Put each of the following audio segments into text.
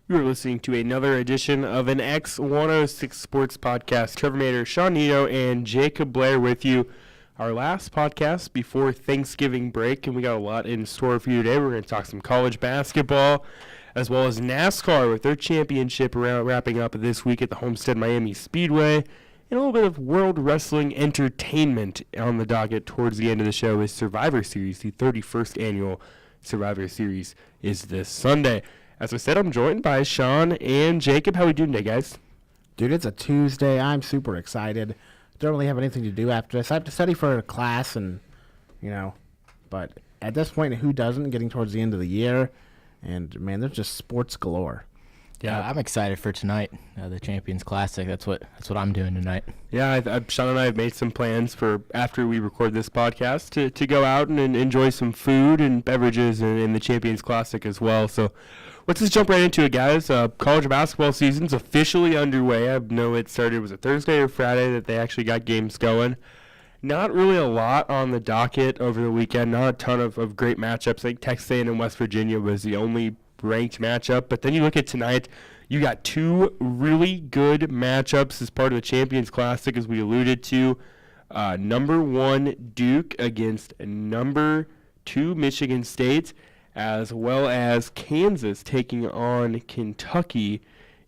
You're listening to another edition of an X106 Sports Podcast. Trevor Mater, Sean Nito, and Jacob Blair with you. Our last podcast before Thanksgiving break, and we got a lot in store for you today. We're going to talk some college basketball, as well as NASCAR with their championship wrapping up this week at the Homestead Miami Speedway, and a little bit of World Wrestling Entertainment on the docket towards the end of the show is Survivor Series. The 31st annual Survivor Series is this Sunday. As I said, I'm joined by Sean and Jacob. How are we doing today, guys? Dude, it's a Tuesday. I'm super excited. Don't really have anything to do after this. I have to study for a class and, but at this point, who doesn't, getting towards the end of the year? And, man, there's just sports galore. Yeah, I'm excited for tonight, the Champions Classic. That's what I'm doing tonight. Yeah, Sean and I have made some plans for after we record this podcast to go out and enjoy some food and beverages in the Champions Classic as well. So let's just jump right into it, guys. College basketball season's officially underway. I know it started, was it Thursday or Friday that they actually got games going. Not really a lot on the docket over the weekend. Not a ton of great matchups. I think Texas A&M and West Virginia was the only ranked matchup. But then you look at tonight, you got two really good matchups as part of the Champions Classic, as we alluded to. Number 1 Duke against number 2 Michigan State, as well as Kansas taking on Kentucky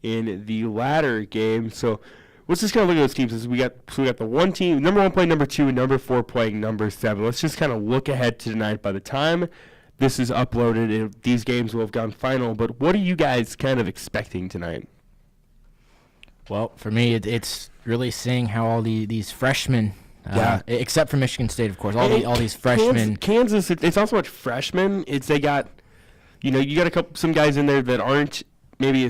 in the latter game. So let's just kind of look at those teams. We got the one team, number 1 playing number 2, and number 4 playing number 7. Let's just kind of look ahead to tonight. By the time this is uploaded, these games will have gone final. But what are you guys kind of expecting tonight? Well, for me, it's really seeing how all these freshmen, except for Michigan State, of course, all these freshmen. Kansas, it's not so much freshmen. It's they got, you got some guys in there that aren't maybe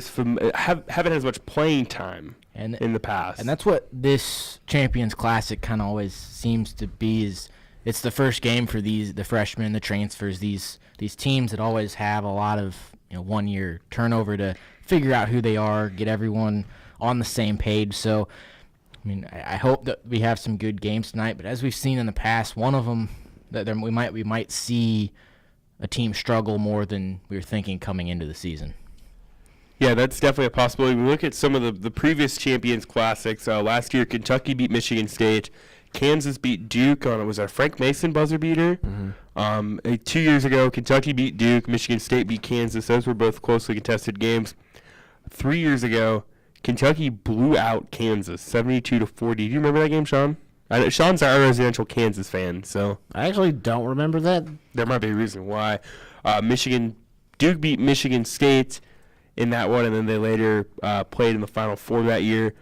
haven't had as much playing time in the past. And that's what this Champions Classic kind of always seems to be. Is it's the first game for the freshmen, the transfers, these teams that always have a lot of 1 year turnover to figure out who they are, get everyone on the same page. So, I mean, I hope that we have some good games tonight. But as we've seen in the past, one of them that we might see a team struggle more than we were thinking coming into the season. Yeah, that's definitely a possibility. We look at some of the previous Champions Classics. Last year, Kentucky beat Michigan State. Kansas beat Duke on, was that a Frank Mason buzzer beater? Mm-hmm. 2 years ago, Kentucky beat Duke. Michigan State beat Kansas. Those were both closely contested games. 3 years ago, Kentucky blew out Kansas 72-40. Do you remember that game, Sean? Sean's our residential Kansas fan, so I actually don't remember that. There might be a reason why. Duke beat Michigan State in that one, and then they later played in the Final Four that year.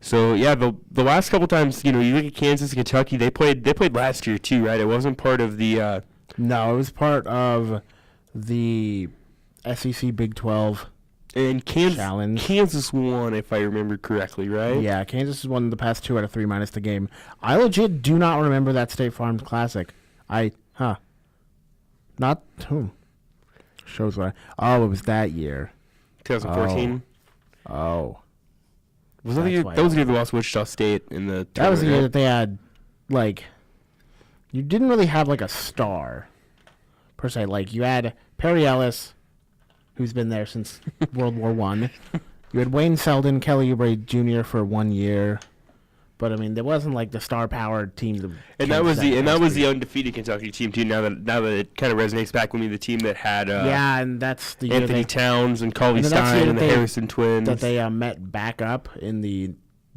So yeah, the last couple times, you look at Kansas and Kentucky, they played last year too, right? It wasn't part of the. No, it was part of the SEC Big 12. And Challenge. Kansas won, if I remember correctly, right? Yeah, Kansas has won the past 2 out of 3 minus the game. I legit do not remember that State Farm Classic. Not whom? Shows what? It was that year. 2014. Oh. Was that the year? That was the year they lost Wichita State in the tournament. That was the year that they had, you didn't really have a star per se. You had Perry Ellis, who's been there since World War I. You had Wayne Selden, Kelly Oubre Jr. for 1 year, but I mean, there wasn't the star-powered team. That was the undefeated Kentucky team too. Now that it kind of resonates back with me, the team that had and that's the Anthony Towns and Colby Stein and the Harrison twins that they met back up in the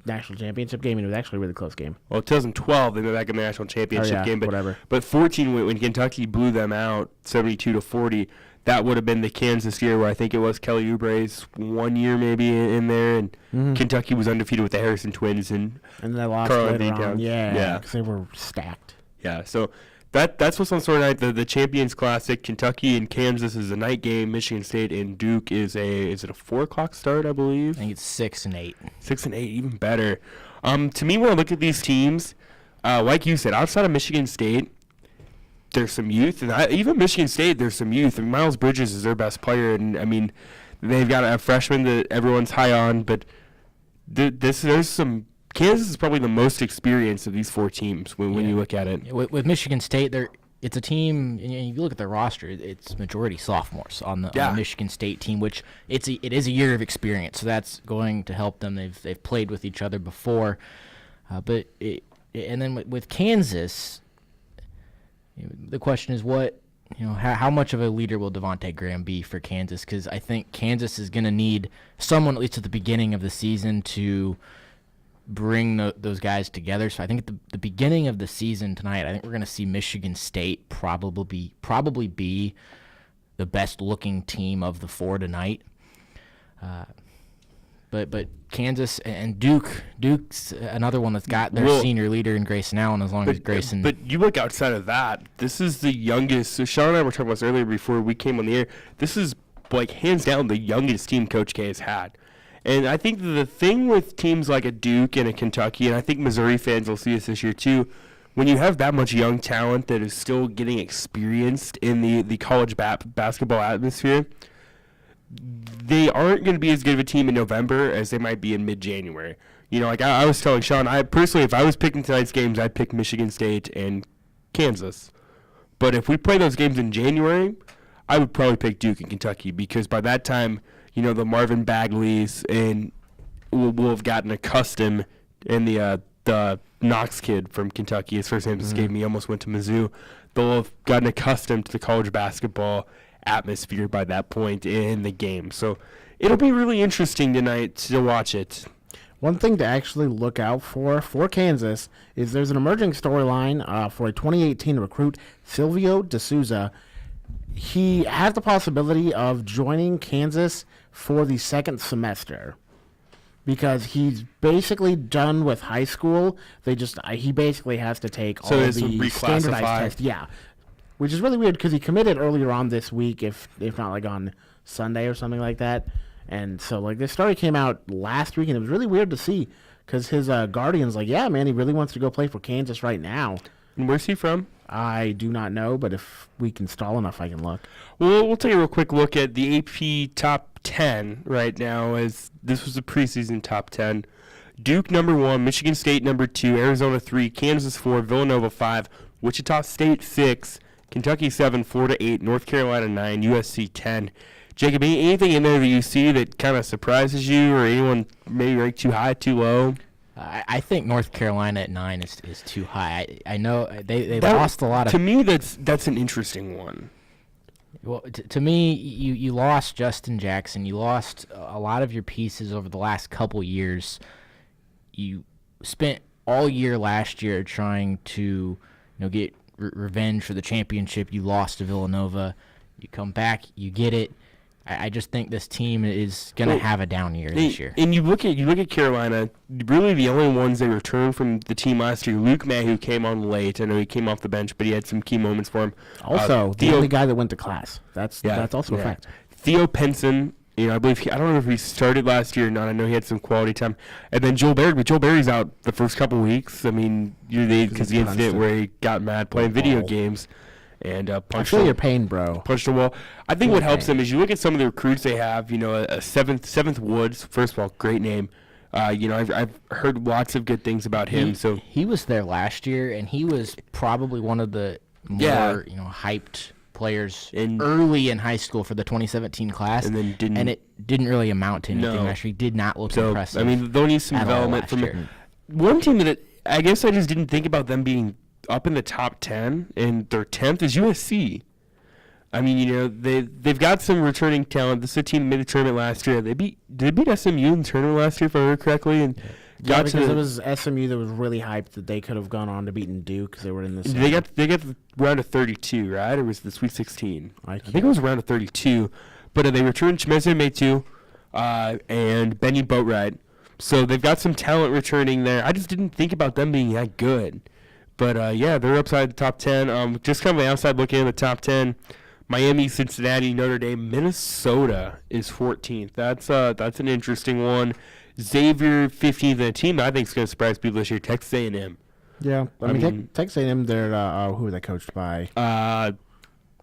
national championship game, and it was actually a really close game. Well, 2012 they met back in the national championship game, but whatever. But 14 when Kentucky blew them out 72-40. That would have been the Kansas year where I think it was Kelly Oubre's 1 year maybe in there, and Kentucky was undefeated with the Harrison twins and they lost Carl later on. Yeah, because they were stacked. Yeah, so that's what's on store tonight. The Champions Classic, Kentucky and Kansas is a night game. Michigan State and Duke is it a 4:00 start? I believe. I think it's 6 and 8. 6 and 8, even better. To me, when I look at these teams, like you said, outside of Michigan State, there's some youth, and even Michigan State, there's some youth. And Miles Bridges is their best player, and I mean, they've got a freshman that everyone's high on, but there's some. Kansas is probably the most experienced of these 4 teams when you look at it. With Michigan State, it's a team. And you look at their roster; it's majority sophomores on the Michigan State team, which it is a year of experience, so that's going to help them. They've played with each other before, and then with Kansas, the question is how much of a leader will Devontae Graham be for Kansas? Because I think Kansas is going to need someone, at least at the beginning of the season, to bring those guys together. So I think at the beginning of the season tonight, I think we're going to see Michigan State probably be the best-looking team of the four tonight. But Kansas and Duke's another one that's got their senior leader in Grayson Allen, as long as Grayson. But you look outside of that, this is the youngest. So Sean and I were talking about this earlier before we came on the air. This is like hands down the youngest team Coach K has had. And I think the thing with teams like a Duke and a Kentucky, and I think Missouri fans will see this year too, when you have that much young talent that is still getting experienced in the college basketball atmosphere, they aren't going to be as good of a team in November as they might be in mid-January. Like I was telling Sean, I personally, if I was picking tonight's games, I'd pick Michigan State and Kansas. But if we play those games in January, I would probably pick Duke and Kentucky, because by that time, the Marvin Bagleys and will have gotten accustomed, and the Knox kid from Kentucky, his first name escaped me, almost went to Mizzou. They'll have gotten accustomed to the college basketball atmosphere by that point in the game. So it'll be really interesting tonight to watch it. One thing to actually look out for Kansas is there's an emerging storyline for a 2018 recruit, Silvio D'Souza. He has the possibility of joining Kansas for the second semester because he's basically done with high school. He basically has to take all the standardized tests. Yeah. Which is really weird because he committed earlier on this week, if not like on Sunday or something like that. And so like this story came out last week, and it was really weird to see because his guardian's like, yeah, man, he really wants to go play for Kansas right now. And where's he from? I do not know, but if we can stall enough, I can look. Well, we'll take a real quick look at the AP top 10 right now, as this was the preseason top 10. Duke number 1, Michigan State number 2, Arizona 3, Kansas 4, Villanova 5, Wichita State 6, Kentucky 7, Florida 8, North Carolina 9, USC 10. Jacob, anything in there that you see that kind of surprises you, or anyone maybe ranked too high, too low? I think North Carolina at 9 is too high. I know they lost a lot of. To me, that's an interesting one. Well, to me, you lost Justin Jackson. You lost a lot of your pieces over the last couple years. You spent all year last year trying to get revenge for the championship. You lost to Villanova. You come back, you get it. I just think this team is going to have a down year this year. And you look at Carolina, really the only ones they returned from the team last year. Luke Mayhew came on late. I know he came off the bench, but he had some key moments for him. Also, the only guy that went to class. That's also a fact. Theo Penson, I believe I don't know if he started last year or not. I know he had some quality time. And then Joel Berry, but Joel Berry's out the first couple weeks. I mean, because the incident where he got mad playing video games. And I feel your pain, bro. Punched a wall. I think what helps them is you look at some of the recruits they have. A seventh Woods. First of all, great name. I've heard lots of good things about him. So he was there last year, and he was probably one of the more hyped players early in high school for the 2017 class. And it didn't really amount to anything. Actually, did not look impressive. I mean, they'll need some development from one team that I guess I just didn't think about them being up in the top 10, and their 10th is USC. I mean, they've got some returning talent. This is a team that made the tournament last year. They beat SMU in the tournament last year, if I remember correctly, and because it was SMU that was really hyped that they could have gone on to beating Duke because they were in the same. They got the round of 32, right? Or was it the Sweet 16? I think it was around of 32, but they returned Chimeze Metu and Benny Boatwright, so they've got some talent returning there. I just didn't think about them being that good. But, they're upside the top 10. Just kind of an outside looking at the top 10. Miami, Cincinnati, Notre Dame, Minnesota is 14th. That's an interesting one. Xavier, 15th, and a team I think is going to surprise people this year, Texas A&M. Yeah, I mean Texas A&M, they're who are they coached by?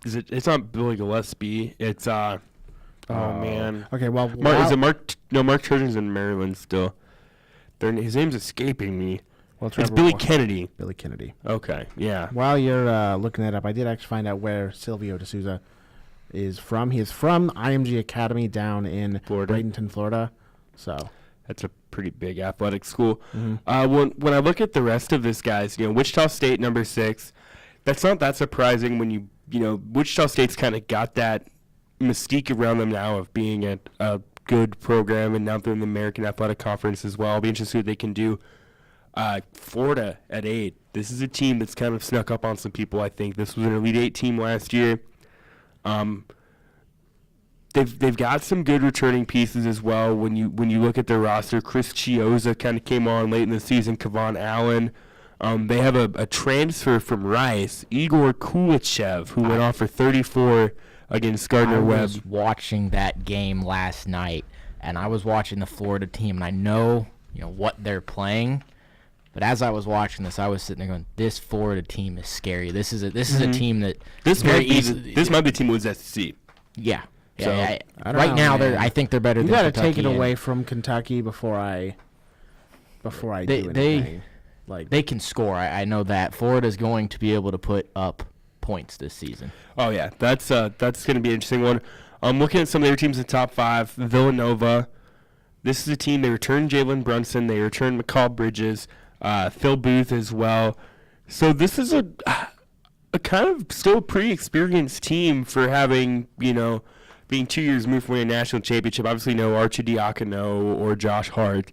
It's not Billy Gillespie. It's man. Okay, well, is it Mark? No, Mark Trojan's in Maryland still. His name's escaping me. Well, It's Trevor Billy Kennedy. Billy Kennedy. Okay, yeah. While you're looking that up, I did actually find out where Silvio D'Souza is from. He is from IMG Academy down in Florida. Bradenton, Florida. So That's a pretty big athletic school. Mhm. When I look at the rest of this, guys, Wichita State number 6. That's not that surprising when Wichita State's kind of got that mystique around them now of being a good program, and now they're in the American Athletic Conference as well. I'll be interested to see what they can do. Florida at 8. This is a team that's kind of snuck up on some people, I think. This was an Elite 8 team last year. They've got some good returning pieces as well. When you look at their roster, Chris Chioza kind of came on late in the season. Kevon Allen. They have a transfer from Rice, Igor Kulichev, who went off for 34 against Gardner-Webb. I was watching that game last night, and I was watching the Florida team, and I know what they're playing. But as I was watching this, I was sitting there going, "This Florida team is scary. This is a team that This might be the team with SEC. Yeah. So, Yeah, I don't right know, now, man. I think they're better you than got to Kentucky. take it and away from Kentucky before I They- do they- anything. Like They can score. I know that. Florida's going to be able to put up points this season. Oh yeah, that's going to be an interesting one. Looking at some of their teams in the top 5, Villanova. This is a team. They returned Jalen Brunson. They returned McCall Bridges, Phil Booth as well. So this is a kind of still pretty experienced team for having being 2 years removed from winning a national championship. Obviously, no Archidiakono or Josh Hart.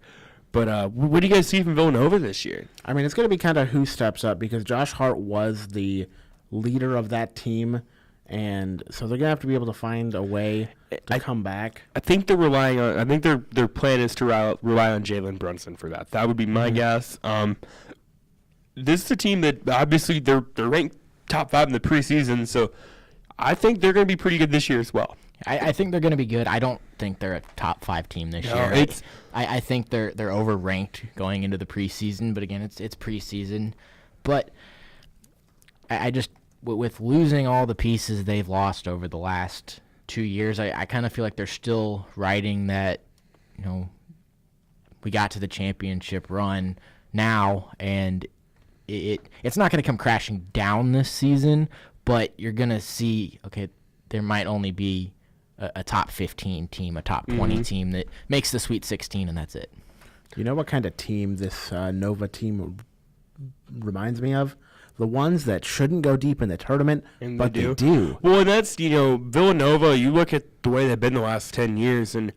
But what do you guys see from Villanova this year? I mean, it's going to be kind of who steps up because Josh Hart was the leader of that team, and so they're going to have to be able to find a way to come back. I think they're relying on. I think their plan is to rely on Jalen Brunson for that. That would be my guess. This is a team that obviously they're ranked top 5 in the preseason, so I think they're going to be pretty good this year as well. I think they're going to be good. I don't think they're a top 5 team this year. I think they're overranked going into the preseason, but again, it's preseason. But I just with losing all the pieces they've lost over the last 2 years, I kind of feel like they're still riding that, we got to the championship run now, and it's not going to come crashing down this season, but you're going to see, okay, there might only be a top 15 team, a top 20 team that makes the Sweet 16, and that's it. You know what kind of team this Nova team reminds me of? The ones that shouldn't go deep in the tournament, but they do. Well, and that's, Villanova, you look at the way they've been the last 10 years, and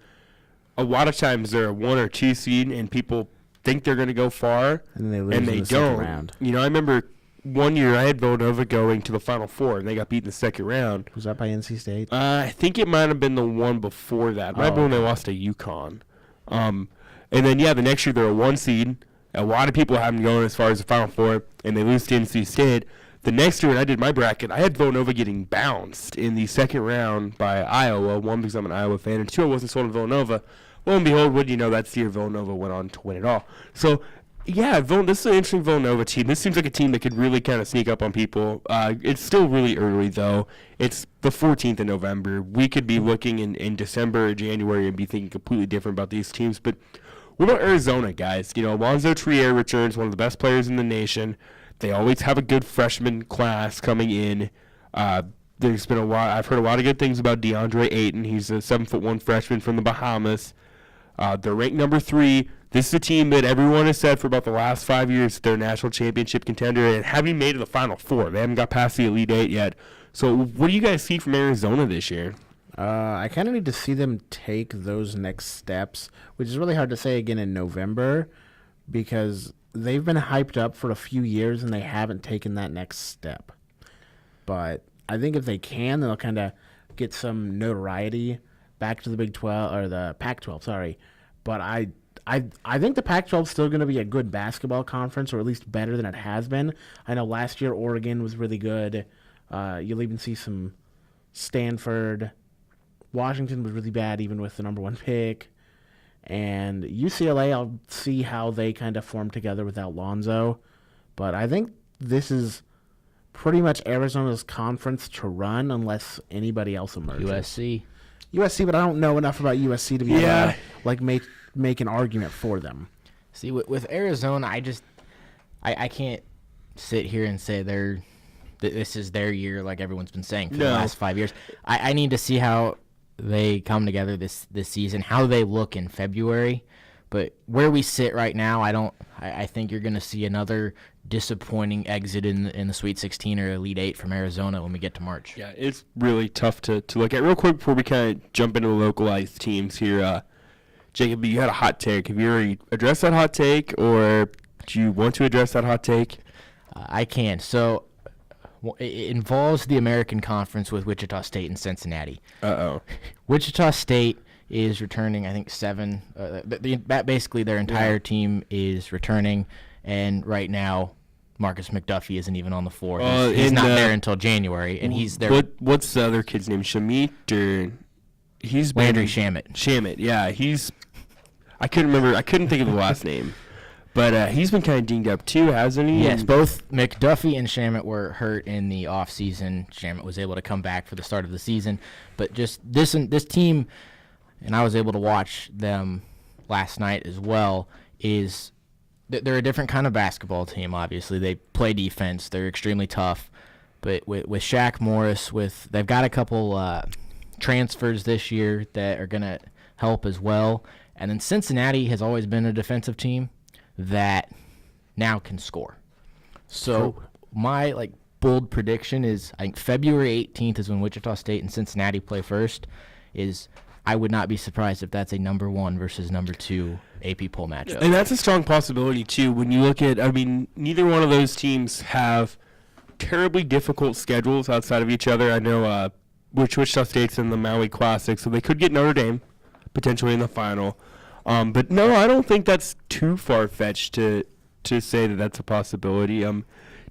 a lot of times they're a 1 or 2 seed, and people think they're going to go far, And they lose and in they the second don't. round. I remember one year I had Villanova going to the Final Four, and they got beat in the second round. Was that by NC State? I think it might have been the one before that. Might have been when they lost to UConn. And then, the next year they're a 1 seed. A lot of people have them going as far as the Final Four, and they lose to NC State. The next year when I did my bracket, I had Villanova getting bounced in the second round by Iowa. 1, because I'm an Iowa fan, and 2, I wasn't sold on Villanova. Lo and behold, what do you know, that's the year Villanova went on to win it all. So, yeah, this is an interesting Villanova team. This seems like a team that could really kind of sneak up on people. It's still really early, though. It's the 14th of November. We could be looking in December or January and be thinking completely different about these teams. But what about Arizona, guys? Alonzo Trier returns, one of the best players in the nation. They always have a good freshman class coming in. There's been a lot. I've heard a lot of good things about DeAndre Ayton. He's a 7'1" freshman from the Bahamas. They're ranked number 3. This is a team that everyone has said for about the last 5 years they're a national championship contender and haven't made it to the Final Four. They haven't got past the Elite 8 yet. So what do you guys see from Arizona this year? I kind of need to see them take those next steps, which is really hard to say again in November because they've been hyped up for a few years and they haven't taken that next step. But I think if they can, they'll kind of get some notoriety back to the Big 12 or the Pac-12. Sorry, but I think the Pac-12 is still going to be a good basketball conference, or at least better than it has been. I know last year Oregon was really good. You'll even see some Stanford. Washington was really bad, even with the number 1 pick. And UCLA, I'll see how they kind of form together without Lonzo. But I think this is pretty much Arizona's conference to run unless anybody else emerges. USC, but I don't know enough about USC to be able to make an argument for them. See, with Arizona, I can't sit here and say this is their year like everyone's been saying for the No. last 5 years. I need to see how they come together this season, how they look in February. But where we sit right now, I think you're going to see another disappointing exit in the Sweet 16 or Elite 8 from Arizona when we get to March. Yeah, it's really tough to look at. Real quick before we kind of jump into the localized teams here, Jacob, you had a hot take. Have you already addressed that hot take, or do you want to address that hot take? I can. So it involves the American Conference with Wichita State and Cincinnati. Uh-oh. Wichita State is returning, I think, 7. Basically, their entire team is returning, and right now, Marcus McDuffie isn't even on the floor. He's not there until January, and he's there. What's the other kid's name? Shamit or he's Landry Shamet. Shamet, yeah, I couldn't remember. I couldn't think of the last name, but he's been kind of dinged up too, hasn't he? Yes, both McDuffie and Shamet were hurt in the offseason. Shamet was able to come back for the start of the season, but just this team. And I was able to watch them last night as well, is they're a different kind of basketball team, obviously. They play defense. They're extremely tough. But with Shaq Morris, they've got a couple transfers this year that are going to help as well. And then Cincinnati has always been a defensive team that now can score. So my bold prediction is I think February 18th is when Wichita State and Cincinnati play first. I would not be surprised if that's a number 1 versus number 2 AP poll matchup. And that's a strong possibility, too, when you look at, neither one of those teams have terribly difficult schedules outside of each other. I know Wichita State's in the Maui Classic, so they could get Notre Dame potentially in the final. But, no, I don't think that's too far-fetched to say that that's a possibility.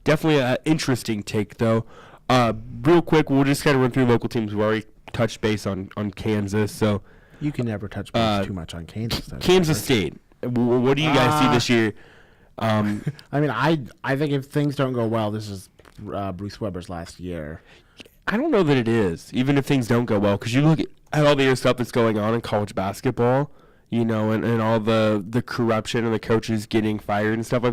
Definitely an interesting take, though. Real quick, we'll just kind of run through local teams. We've already touched base on Kansas, so you can never touch base too much on Kansas. Kansas State. What do you guys see this year? I think if things don't go well, this is Bruce Weber's last year. I don't know that it is, even if things don't go well, because you look at all the other stuff that's going on in college basketball, and all the corruption and the coaches getting fired and stuff.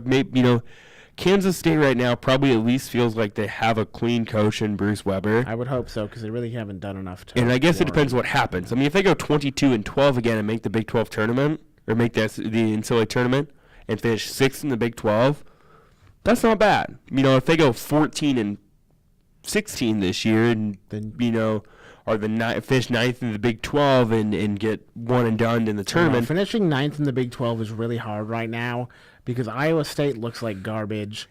Kansas State right now probably at least feels like they have a clean coach in Bruce Weber. I would hope so, because they really haven't done enough to. And I guess it depends what happens. If they go 22-12 again and make the Big 12 tournament, or make the NCAA tournament, and finish 6th in the Big 12, that's not bad. If they go 14-16 this year, and then or finish 9th in the Big 12 and get one and done in the tournament. Finishing 9th in the Big 12 is really hard right now, because Iowa State looks like garbage.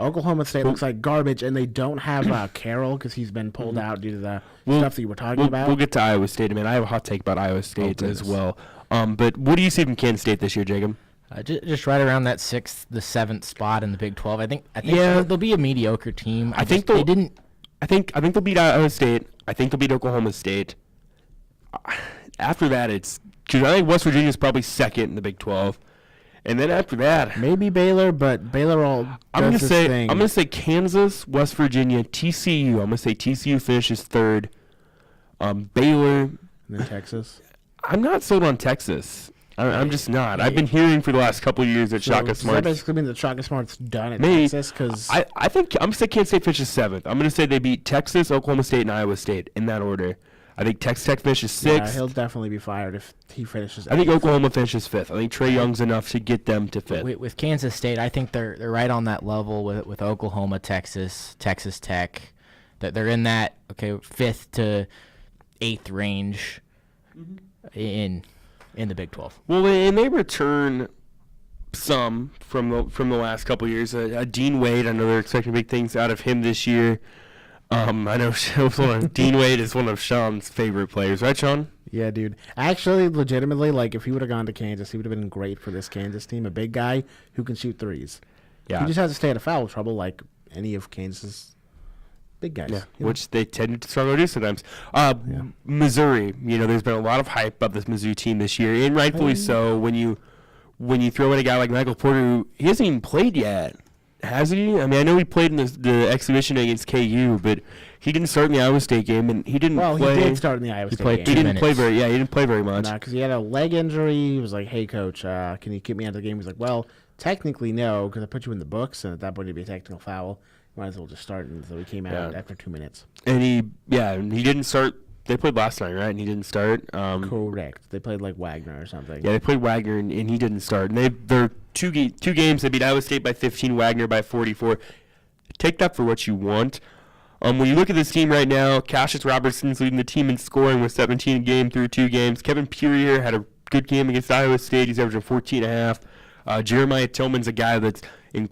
Oklahoma State looks like garbage, and they don't have Carroll because he's been pulled out due to the stuff that you were talking about. We'll get to Iowa State in a minute. I have a hot take about Iowa State as well. But what do you see from Kansas State this year, Jacob? Just right around that 6th, the 7th spot in the Big 12. I think they'll be a mediocre team. I think they'll beat Iowa State. I think they'll beat Oklahoma State. After that, because I think West Virginia is probably 2nd in the Big 12. And then after that, maybe Baylor, but Baylor I'm gonna say Kansas, West Virginia, TCU. I'm gonna say TCU finishes 3rd. Baylor, and then Texas. I'm not sold on Texas. I'm just not. I've been hearing for the last couple of years that Shaka Smart. Does that basically mean that Shaka Smart's done at Texas? Because I think I'm gonna say Kansas State finishes 7th. I'm gonna say they beat Texas, Oklahoma State, and Iowa State in that order. I think Texas Tech finishes 6th. Yeah, he'll definitely be fired if he finishes 8th. I think Oklahoma finishes 5th. I think Trae Young's enough to get them to 5th. With Kansas State, I think they're right on that level with Oklahoma, Texas Tech. That they're in that 5th to 8th range in the Big 12. Well, and they return some from the last couple of years. Dean Wade, I know they're expecting big things out of him this year. I know Dean Wade is one of Sean's favorite players, right, Sean? Yeah, dude. Actually, legitimately, if he would have gone to Kansas, he would have been great for this Kansas team. A big guy who can shoot threes. Yeah. He just has to stay out of foul trouble like any of Kansas' big guys. Yeah, which they tend to struggle to do sometimes. Missouri, there's been a lot of hype about this Mizzou team this year, and rightfully so. When you throw in a guy like Michael Porter, who he hasn't even played yet. Has he? I know he played in the exhibition against KU, but he didn't start in the Iowa State game, and he didn't play. Well, he did start in the Iowa State game. He didn't play very much. Because he had a leg injury. He was like, hey, coach, can you keep me out of the game? He was like, well, technically no, because I put you in the books, and at that point it'd be a technical foul. Might as well just start, and so he came out after 2 minutes. And he didn't start. They played last night, right? And he didn't start. Correct. They played like Wagner or something. Yeah, they played Wagner, and he didn't start. And they're two games. They beat Iowa State by 15, Wagner by 44. Take that for what you want. When you look at this team right now, Cassius Robertson's leading the team in scoring with 17 a game through 2 games. Kevin Purier had a good game against Iowa State. He's averaging 14.5. Jeremiah Tillman's a guy that's, I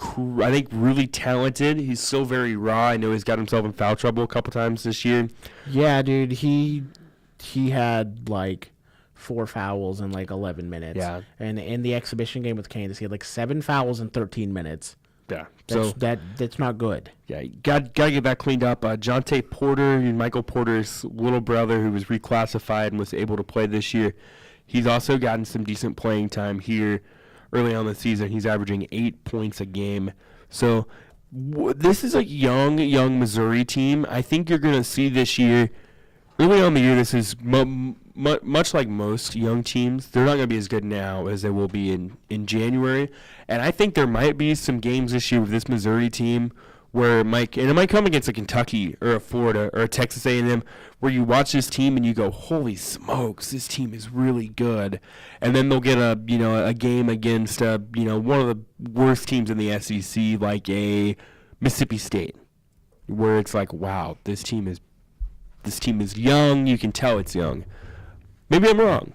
think, really talented. He's still very raw. I know he's got himself in foul trouble a couple times this year. Yeah, dude. He had like 4 fouls in like 11 minutes. Yeah. And in the exhibition game with Kansas, he had like 7 fouls in 13 minutes. Yeah. That's not good. Yeah, you got to get that cleaned up. Jonte Porter, Michael Porter's little brother, who was reclassified and was able to play this year, he's also gotten some decent playing time here early on the season. He's averaging 8 points a game. So this is a young Missouri team. I think you're going to see this year, early on in the year, this is much like most young teams. They're not going to be as good now as they will be in January. And I think there might be some games this year with this Missouri team where it might come against a Kentucky or a Florida or a Texas A&M, where you watch this team and you go, holy smokes, this team is really good. And then they'll get a game against one of the worst teams in the SEC, like a Mississippi State, where it's like, wow, this team is young. You can tell it's young. Maybe I'm wrong.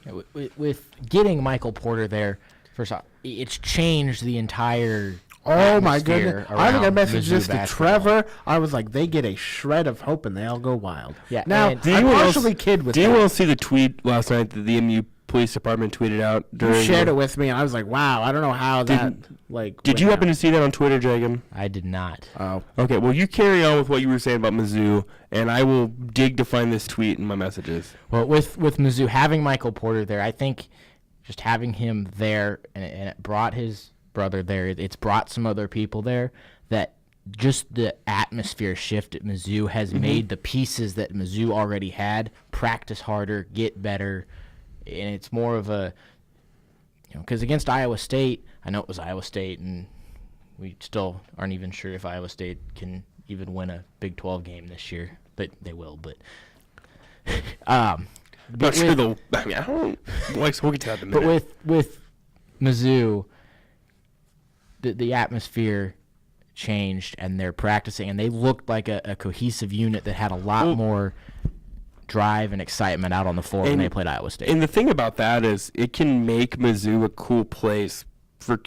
Yeah, with getting Michael Porter there, first off, it's changed the entire. Oh my goodness! I think I messaged Mizzou this to basketball. Trevor. I was like, they get a shred of hope and they all go wild. Yeah. Now and I partially kid with Did that. you all see the tweet last night that the MU Police Department tweeted out? You shared it with me, and I was like, wow. I don't know how that like. Did went you happen out. to see that on Twitter, Jacob? I did not. Oh, Okay, well, you carry on with what you were saying about Mizzou, and I will dig to find this tweet in my messages. Well, with Mizzou having Michael Porter there, I think just having him there and it brought his brother there. It's brought some other people there that just the atmosphere shift at Mizzou has made the pieces that Mizzou already had practice harder, get better, and it's more of a, because against Iowa State, I know it was Iowa State, and we still aren't even sure if Iowa State can even win a Big 12 game this year, but they will. But Not sure they'll. I mean, I don't. We'll get to that in a minute. But with Mizzou, the atmosphere changed, and they're practicing, and they looked like a cohesive unit that had a lot more drive and excitement out on the floor when they played Iowa State. And the thing about that is, it can make Mizzou a cool place for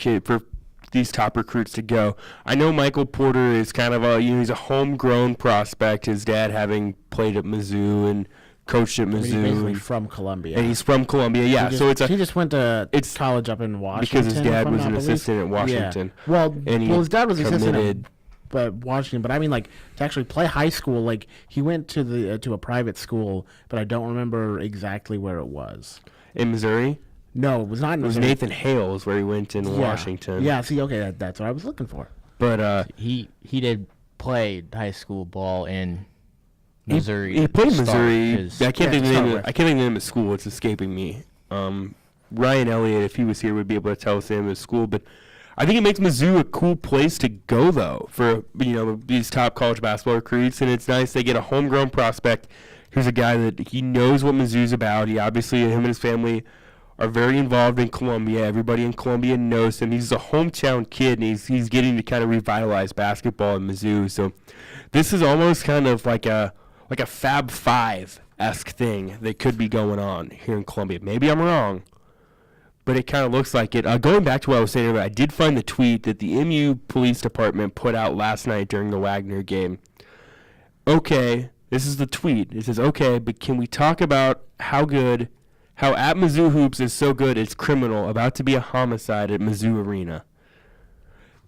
these top recruits to go. I know Michael Porter is kind of he's a homegrown prospect. His dad having played at Mizzou and coached at Mizzou. he's basically from Columbia. And he's from Columbia, yeah. He so he just went to college up in Washington. because his dad if I'm was not an believe. assistant at Washington. Yeah. Well, and his dad was assistant committed. at Washington, but I mean, like, to actually play high school, like, he went to the to a private school, but I don't remember exactly where it was. In Missouri? No, it was not in It was Missouri. Nathan Hales where he went in Yeah. Washington. Yeah, see, okay, that's what I was looking for. But he did play high school ball in Missouri. he played in to start Missouri. his- I can't think of the start name. with. I can't think of the name of school. It's escaping me. Ryan Elliott, if he was here, would be able to tell us the name of his school. But I think it makes Mizzou a cool place to go, though, for these top college basketball recruits. And it's nice they get a homegrown prospect who's a guy that he knows what Mizzou's about. He obviously, him and his family are very involved in Columbia. Everybody in Columbia knows him. He's a hometown kid, and he's getting to kind of revitalize basketball in Mizzou. So this is almost kind of like a Fab Five-esque thing that could be going on here in Columbia. Maybe I'm wrong, but it kind of looks like it. Going back to what I was saying earlier, I did find the tweet that the MU Police Department put out last night during the Wagner game. Okay, this is the tweet. It says, okay, but can we talk about how at Mizzou Hoops is so good it's criminal, about to be a homicide at Mizzou Arena.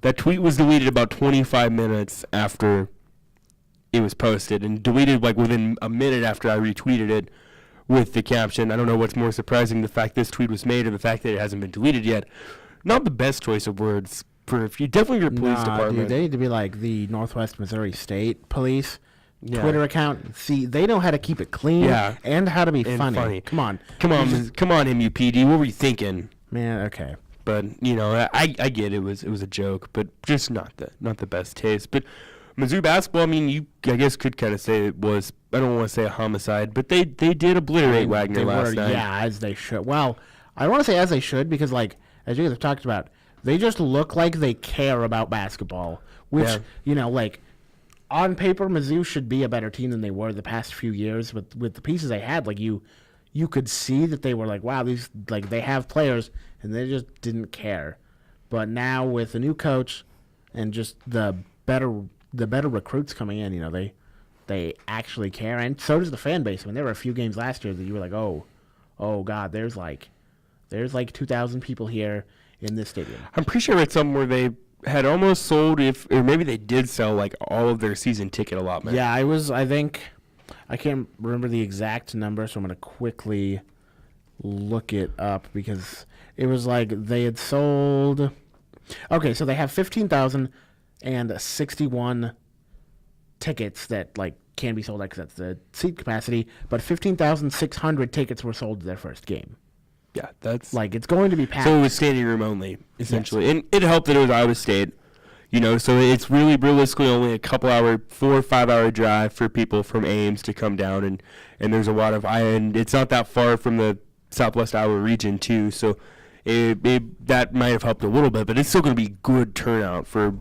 That tweet was deleted about 25 minutes after it was posted, and deleted like within a minute after I retweeted it with the caption, I don't know what's more surprising, the fact this tweet was made or the fact that it hasn't been deleted yet. Not the best choice of words for if you definitely your police department. Dude, they need to be like the Northwest Missouri State Police. Yeah. Twitter account. See, they know how to keep it clean and how to be And funny. funny. Come on, Come on, MUPD. What were you thinking? man. Okay. But I get it was a joke, but just not the best taste. But Mizzou basketball, I mean, you I guess could kind of say it was. I don't want to say a homicide, but they did obliterate Wagner last night. Yeah, as they should. Well, I don't want to say as they should because, like, as you guys have talked about, they just look like they care about basketball. Which, like, on paper, Mizzou should be a better team than they were the past few years with the pieces they had. Like, you could see that they were like, wow, these, like, they have players, and they just didn't care. But now with a new coach and just the better recruits coming in, they actually care, and so does the fan base. I mean, there were a few games last year that you were like, oh God, there's like 2,000 people here in this stadium. I'm pretty sure it's somewhere they had almost sold, or maybe they did sell like all of their season ticket allotment. Yeah, I can't remember the exact number, so I'm gonna quickly look it up because it was like they had sold. Okay, so they have 15,061 tickets that like can be sold because that's the seat capacity, but 15,600 tickets were sold to their first game. Yeah, that's like it's going to be packed. So it was standing room only, essentially, yes. And it helped that it was Iowa State. So it's really realistically only a 4 or 5 hour drive for people from Ames to come down, and there's a lot of and it's not that far from the Southwest Iowa region too, so that might have helped a little bit, but it's still going to be good turnout for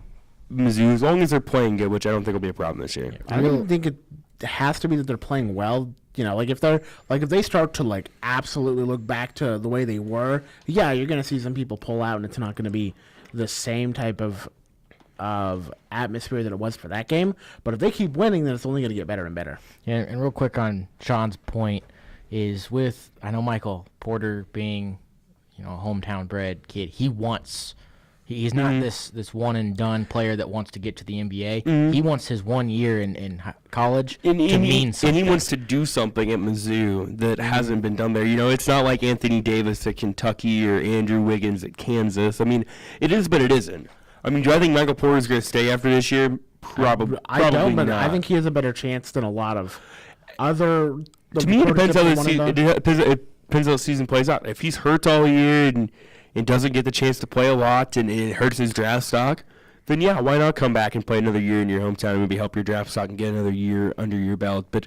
Mizzou, as long as they're playing good, which I don't think will be a problem this year. I don't think it has to be that they're playing well. Like if they start to like absolutely look back to the way they were, yeah, you're gonna see some people pull out, and it's not gonna be the same type of atmosphere that it was for that game. But if they keep winning, then it's only gonna get better and better. Yeah, and real quick on Sean's point is I know Michael Porter being, a hometown bred kid, he's not this one and done player that wants to get to the NBA. Mm-hmm. He wants his 1 year in college to mean something. And he wants to do something at Mizzou that hasn't been done there. It's not like Anthony Davis at Kentucky or Andrew Wiggins at Kansas. I mean, it is, but it isn't. I mean, do I think Michael Porter is going to stay after this year? Probably. I don't, but not. I think he has a better chance than a lot of other. To me, it depends how the season plays out. If he's hurt all year and doesn't get the chance to play a lot and it hurts his draft stock, then yeah, why not come back and play another year in your hometown and maybe help your draft stock and get another year under your belt. But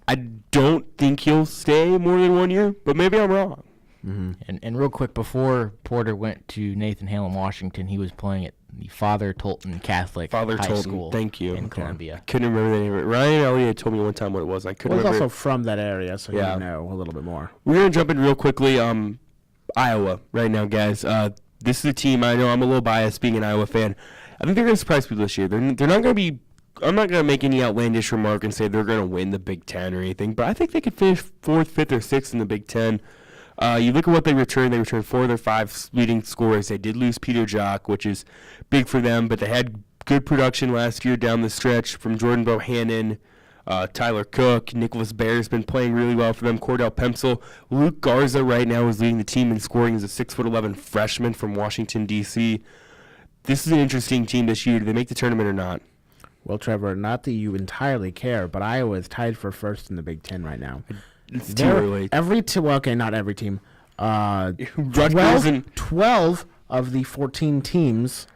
I don't think he'll stay more than 1 year, but maybe I'm wrong. Mm-hmm. And real quick, before Porter went to Nathan Hale in Washington, he was playing at the Father Tolton Catholic High School. Thank you. In Columbia. Couldn't remember the name of it. Ryan Elliott told me one time what it was. I couldn't remember. He's also from that area, so you know a little bit more. We're going to jump in real quickly. Iowa right now, guys. This is a team, I know I'm a little biased being an Iowa fan. I think they're going to surprise people this year. They're not going to be – I'm not going to make any outlandish remark and say they're going to win the Big Ten or anything, but I think they could finish 4th, 5th, or 6th in the Big Ten. You look at what they returned. They returned 4 of their 5 leading scorers. They did lose Peter Jock, which is big for them, but they had good production last year down the stretch from Jordan Bohannon, Tyler Cook. Nicholas Bear's been playing really well for them. Cordell Pemsel. Luke Garza right now is leading the team in scoring as a 6'11" freshman from Washington, D.C. This is an interesting team this year. Do they make the tournament or not? Well, Trevor, not that you entirely care, but Iowa is tied for first in the Big Ten right now. It's too early. Not every team. 12 of the 14 teams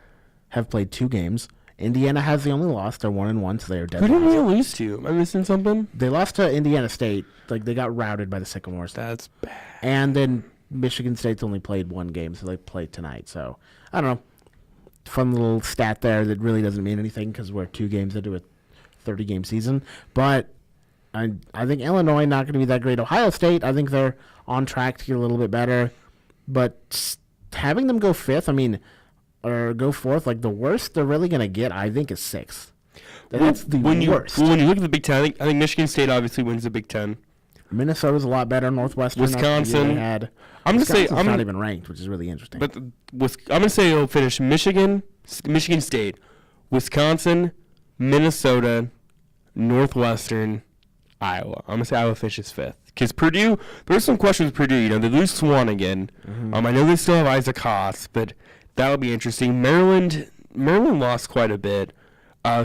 have played 2 games. Indiana has the only loss. They're 1-1, so they are dead. Who did they lose to? Am I missing something? They lost to Indiana State. Like, they got routed by the Sycamores. That's bad. And then Michigan State's only played 1 game, so they played tonight. So, I don't know. Fun little stat there that really doesn't mean anything because we're 2 games into a 30-game season. But I think Illinois not going to be that great. Ohio State, I think they're on track to get a little bit better. But having them go 5th, or go 4th, like the worst they're really going to get, I think, is 6th. That's the worst. When you look at the Big Ten, I think Michigan State obviously wins the Big Ten. Minnesota's a lot better. Northwestern, Wisconsin. Wisconsin's not even ranked, which is really interesting. But I'm going to say it'll finish Michigan State, Wisconsin, Minnesota, Northwestern, Iowa. I'm going to say Iowa finishes 5th. Because Purdue, there's some questions with Purdue. They lose Swan again. Mm-hmm. I know they still have Isaac Haas, but that'll be interesting. Maryland lost quite a bit.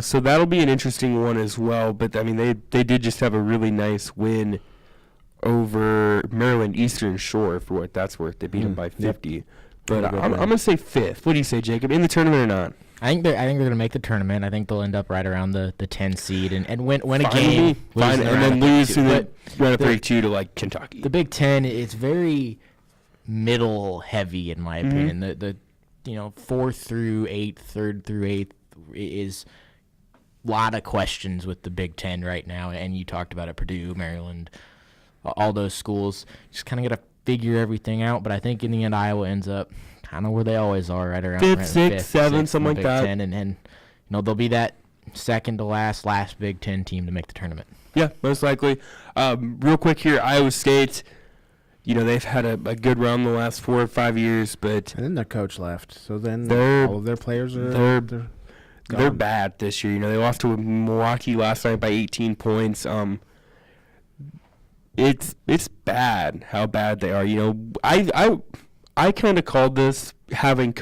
So that'll be an interesting one as well. But, they did just have a really nice win over Maryland Eastern Shore, for what that's worth. They beat them by 50. Yep. but I'm going to say 5th. What do you say, Jacob? In the tournament or not? I think they're going to make the tournament. I think they'll end up right around the 10 seed and win a Fine game. Fine, and then lose to the round of 32 to like Kentucky. The Big Ten is very middle heavy in my opinion. The 4th through 8th, 3rd through 8th is a lot of questions with the Big Ten right now. And you talked about it, Purdue, Maryland, all those schools. Just kind of got to figure everything out. But I think in the end, Iowa ends up kind of where they always are, right around 5th, 6th, 7th, something like that. 10, and they'll be that second to last Big Ten team to make the tournament. Yeah, most likely. Real quick here, Iowa State. They've had a good run the last 4 or 5 years, but and then their coach left, so then all of their players are they're bad this year. They lost to Milwaukee last night by 18 points. It's bad how bad they are. I kind of called this, having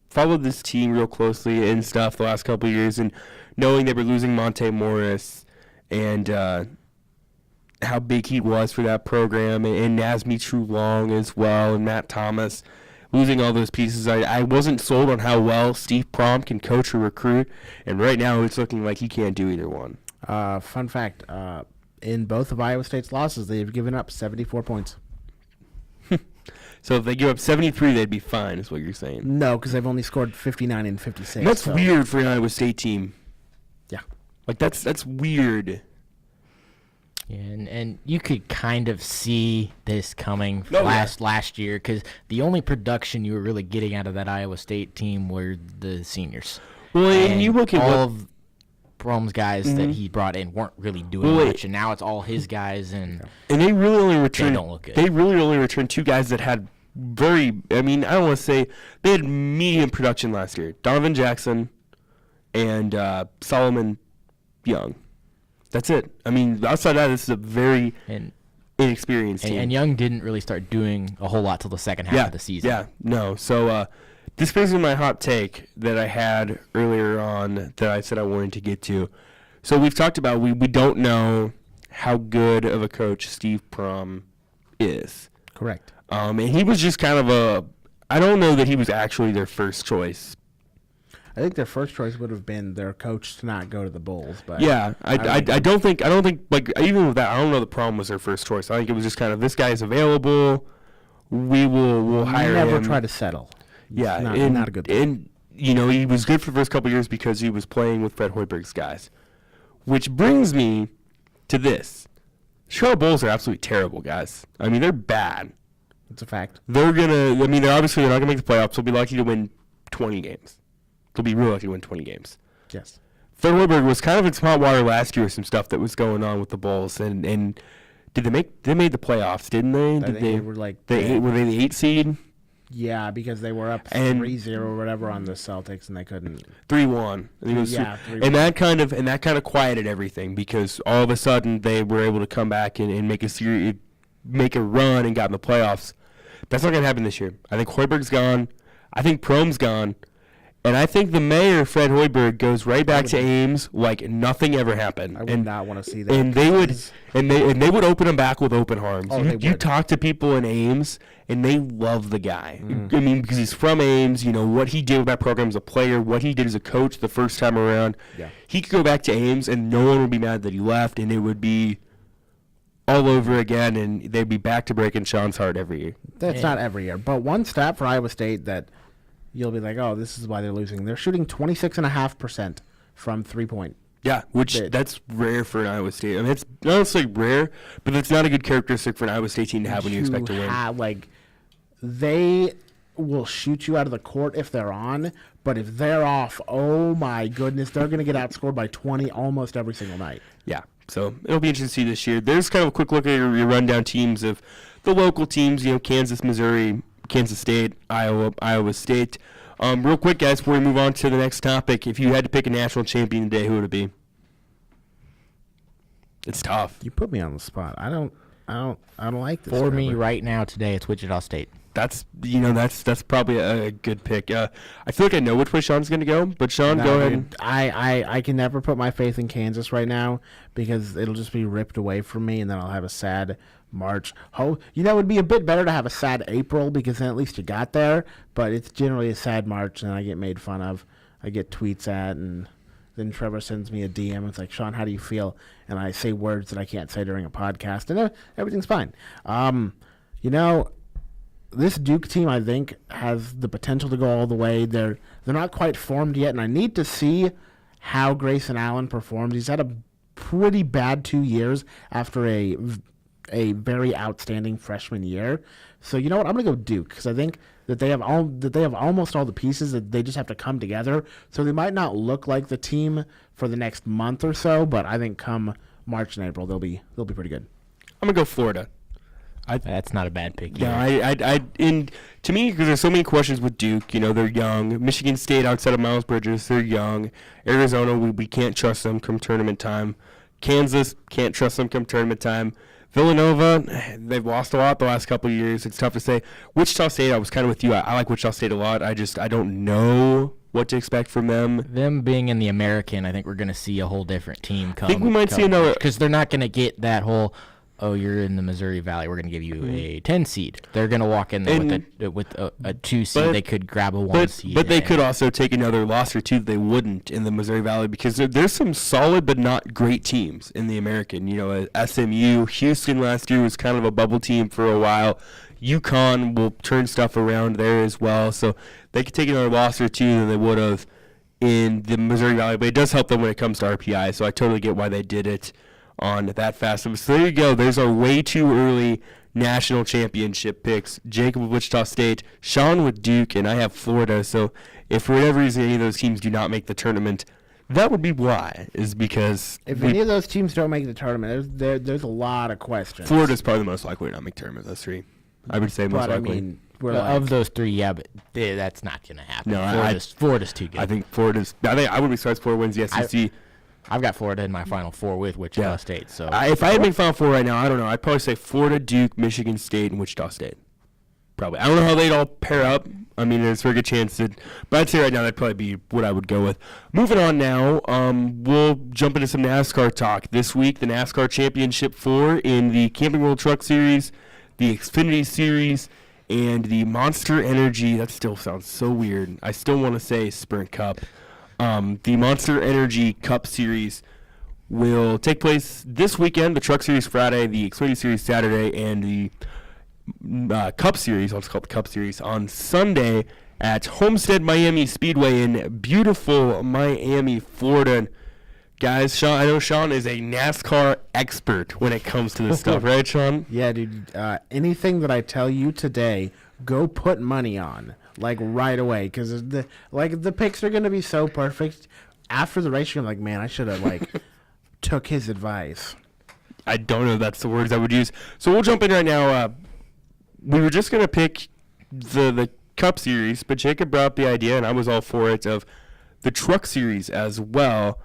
followed this team real closely and stuff the last couple of years, and knowing they were losing Monte Morris and how big he was for that program, and Nazmi True-Long as well, and Matt Thomas, losing all those pieces. I wasn't sold on how well Steve Prohm can coach or recruit, and right now it's looking like he can't do either one. Fun fact, in both of Iowa State's losses, they've given up 74 points. So if they give up 73, they'd be fine, is what you're saying. No, because they've only scored 59 and 56. And that's weird for an Iowa State team. Yeah. Like, that's weird. Yeah, and you could kind of see this coming last year, because the only production you were really getting out of that Iowa State team were the seniors. Well, and you look at all of Brom's guys that he brought in weren't really doing much, and now it's all his guys, and they really only returned. They don't look good. They really only returned 2 guys that had I don't want to say they had medium production last year. Donovan Jackson and Solomon Young. That's it. I mean, outside that, this is a very inexperienced team. And Young didn't really start doing a whole lot till the second half of the season. Yeah, no. So this brings me to my hot take that I had earlier on that I said I wanted to get to. So we've talked about we don't know how good of a coach Steve Prohm is. Correct. And he was just kind of I don't know that he was actually their first choice. I think their first choice would have been their coach to not go to the Bulls. But yeah, I don't think like even with that, I don't know the problem was their first choice. I think it was just kind of, this guy is available, we'll hire him. Never try to settle. Yeah, not a good thing. And he was good for the first couple of years because he was playing with Fred Hoiberg's guys. Which brings me to this. Chicago Bulls are absolutely terrible, guys. I mean, they're bad. It's a fact. They're not going to make the playoffs. They'll be lucky to win 20 games. They'll be real lucky to win 20 games. Yes. Fred Hoiberg was kind of in hot water last year with some stuff that was going on with the Bulls, and they made the playoffs, didn't they? They were like were they the 8 seed? Yeah, because they were up 3-0 or whatever on the Celtics, and they couldn't 3-1. 3-1. And that kind of quieted everything, because all of a sudden they were able to come back and make a run and got in the playoffs. That's not going to happen this year. I think Hoiberg's gone. I think Prohm's gone. And I think the mayor, Fred Hoiberg, goes right back to Ames like nothing ever happened. I would not want to see that. And they would open him back with open arms. Oh, you talk to people in Ames, and they love the guy. I mean, because he's from Ames. What he did with that program as a player, what he did as a coach the first time around. Yeah. He could go back to Ames, and no one would be mad that he left, and it would be all over again, and they'd be back to breaking Sean's heart every year. That's not every year, but one stat for Iowa State that you'll be like, oh, this is why they're losing. They're shooting 26.5% from 3-point. Yeah, that's rare for an Iowa State. I mean, it's not necessarily rare, but it's not a good characteristic for an Iowa State team to have when you expect to win. They will shoot you out of the court if they're on, but if they're off, oh my goodness, they're going to get outscored by 20 almost every single night. Yeah, so it'll be interesting to see this year. There's kind of a quick look at your rundown teams of the local teams, Kansas, Missouri, Kansas State, Iowa State. Real quick, guys, before we move on to the next topic, if you had to pick a national champion today, who would it be? It's tough. You put me on the spot. I don't. I don't like this. For me Trevor. right now today, it's Wichita State. That's probably a good pick. I feel like I know which way Sean's going to go, but Sean, No, go ahead. dude, I can never put my faith in Kansas right now because it'll just be ripped away from me, and then I'll have a sad March. Oh, it would be a bit better to have a sad April because then at least you got there, but it's generally a sad March, and I get made fun of. I get tweets at, and then Trevor sends me a DM. It's like, Sean, how do you feel? And I say words that I can't say during a podcast, and everything's fine. This Duke team, I think, has the potential to go all the way. They're not quite formed yet, and I need to see how Grayson Allen performs. He's had a pretty bad 2 years after a very outstanding freshman year. So you know what? I'm gonna go Duke because I think that they have almost all the pieces that they just have to come together. So they might not look like the team for the next month or so, but I think come March and April they'll be pretty good. I'm going to go Florida. That's not a bad pick. Yeah, to me, because there's so many questions with Duke. They're young. Michigan State, outside of Miles Bridges, they're young. Arizona, we can't trust them come tournament time. Kansas, can't trust them come tournament time. Villanova, they've lost a lot the last couple of years. It's tough to say. Wichita State, I was kind of with you. I like Wichita State a lot. I don't know what to expect from them. Them being in the American, I think we're going to see a whole different team come. I think we might see another, because they're not going to get that whole, oh, you're in the Missouri Valley, we're going to give you a 10 seed. They're going to walk in there with a 2 seed. They could grab a 1 seed. But they could also take another loss or two that they wouldn't in the Missouri Valley because there's some solid but not great teams in the American. SMU, Houston last year was kind of a bubble team for a while. UConn will turn stuff around there as well. So they could take another loss or two than they would have in the Missouri Valley. But it does help them when it comes to RPI. So I totally get why they did it on that fast. So there you go. There's our way too early national championship picks. Jacob with Wichita State, Sean with Duke, and I have Florida. So if for whatever reason any of those teams do not make the tournament, that would be why. Is because if any of those teams don't make the tournament, there's a lot of questions. Florida's probably the most likely to not make the tournament of those three. I would say most likely. I mean, of those three, yeah, but that's not going to happen. No, Florida's too good. I think Florida's. I wouldn't be surprised if Florida wins the SEC. I've got Florida in my Final Four with Wichita State. So if I had made Final Four right now, I don't know. I'd probably say Florida, Duke, Michigan State, and Wichita State. Probably. I don't know how they'd all pair up. I mean, there's a very good chance that. But I'd say right now that'd probably be what I would go with. Moving on now, we'll jump into some NASCAR talk. This week, the NASCAR Championship 4 in the Camping World Truck Series, the Xfinity Series, and the Monster Energy. That still sounds so weird. I still want to say Sprint Cup. The Monster Energy Cup Series will take place this weekend. The Truck Series Friday, the Xfinity Series Saturday, and the Cup Series, I'll just call it the Cup Series, on Sunday at Homestead Miami Speedway in beautiful Miami, Florida. And guys, I know Sean is a NASCAR expert when it comes to this stuff, right, Sean? Yeah, dude. Anything that I tell you today, go put money on, like right away, because the picks are gonna be so perfect. After the race, you're like, man, I should have took his advice. I don't know if that's the words I would use. So we'll jump in right now. We were just gonna pick the Cup Series, but Jacob brought up the idea, and I was all for it, of the Truck Series as well.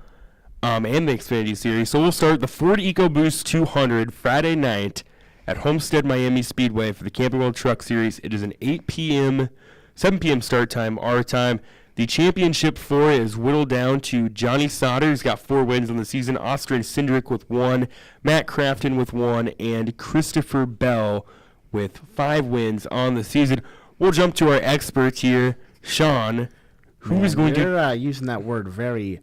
And the Xfinity Series. So we'll start the Ford EcoBoost 200 Friday night at Homestead Miami Speedway for the Camping World Truck Series. It is an 7 p.m. start time, our time. The championship 4 is whittled down to Johnny Sauter, who's got 4 wins on the season, Austin Cindric with 1, Matt Crafton with 1, and Christopher Bell with 5 wins on the season. We'll jump to our experts here. Sean, who's going to... You're using that word very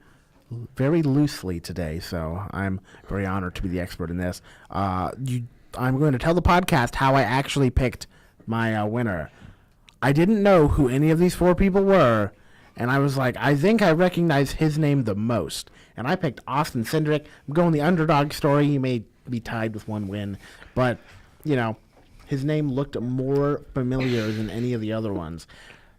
loosely today, so I'm very honored to be the expert in this. I'm going to tell the podcast how I actually picked my winner. I didn't know who any of these 4 people were, and I was like, I think I recognize his name the most. And I picked Austin Cindric. I'm going the underdog story. He may be tied with 1 win, but, his name looked more familiar than any of the other ones.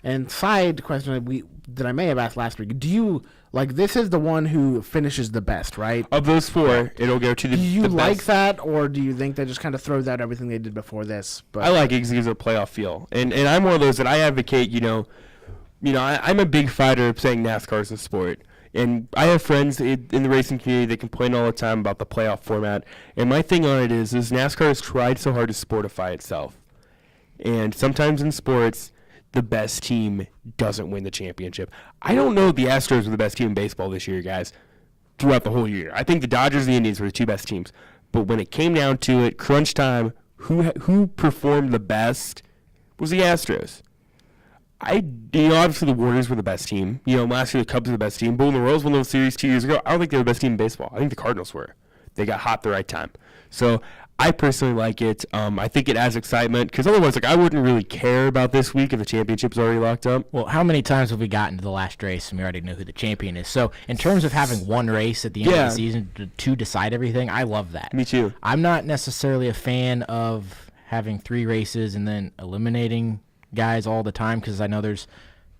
And side question that I may have asked last week, do you... this is the one who finishes the best, right? Of those 4, it'll go to the best. Do you like that, or do you think that just kind of throws out everything they did before this? But I like it because it gives it a playoff feel. And I'm one of those that I advocate, I'm a big fighter of saying NASCAR is a sport. And I have friends in the racing community that complain all the time about the playoff format. And my thing on it is NASCAR has tried so hard to sportify itself. And sometimes in sports, the best team doesn't win the championship. I don't know if the Astros were the best team in baseball this year, guys, throughout the whole year. I think the Dodgers and the Indians were the two best teams. But when it came down to it, crunch time, who performed the best was the Astros. Obviously the Warriors were the best team. Last year the Cubs were the best team. But when the Royals won those series 2 years ago, I don't think they were the best team in baseball. I think the Cardinals were. They got hot at the right time. So I personally like it. I think it adds excitement because otherwise, I wouldn't really care about this week if the championship's already locked up. Well, how many times have we gotten to the last race and we already know who the champion is? So in terms of having one race at the end of the season to decide everything, I love that. Me too. I'm not necessarily a fan of having 3 races and then eliminating guys all the time because I know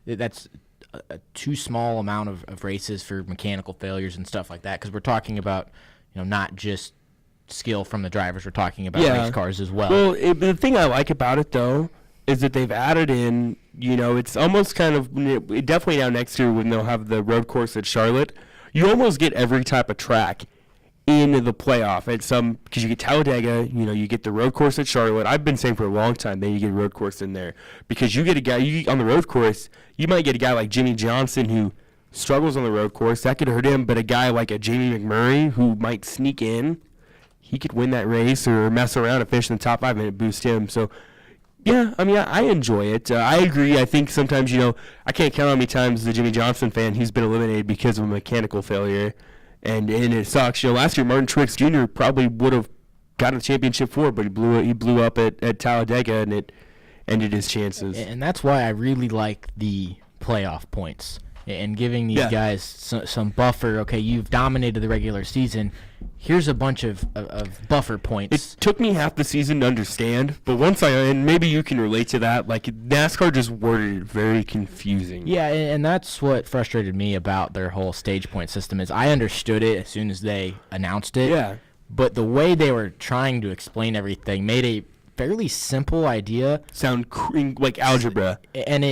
that's a too small amount of races for mechanical failures and stuff like that because we're talking about not just skill from the drivers, we're talking about race cars as well. Well, the thing I like about it though is that they've added in, it's almost kind of definitely now next year when they'll have the road course at Charlotte, you almost get every type of track in the playoff. It's because you get Talladega, you get the road course at Charlotte. I've been saying for a long time then you get a road course in there because you get a guy on the road course. You might get a guy like Jimmy Johnson who struggles on the road course. That could hurt him, but a guy like a Jamie McMurray who might sneak in, he could win that race or mess around and finish in the top 5 and it boost him. So, yeah, I enjoy it. I agree. I think sometimes, I can't count how many times the Jimmy Johnson fan who's been eliminated because of a mechanical failure, and it sucks. Last year Martin Truex Jr. probably would have gotten the championship for it, but he blew up at Talladega, and it ended his chances. And that's why I really like the playoff points and giving these guys some buffer. Okay, you've dominated the regular season. Here's a bunch of buffer points. It took me half the season to understand, but once and maybe you can relate to that, like NASCAR just worded it very confusing. Yeah, and that's what frustrated me about their whole stage point system is I understood it as soon as they announced it. Yeah. But the way they were trying to explain everything made a fairly simple idea sound like algebra. And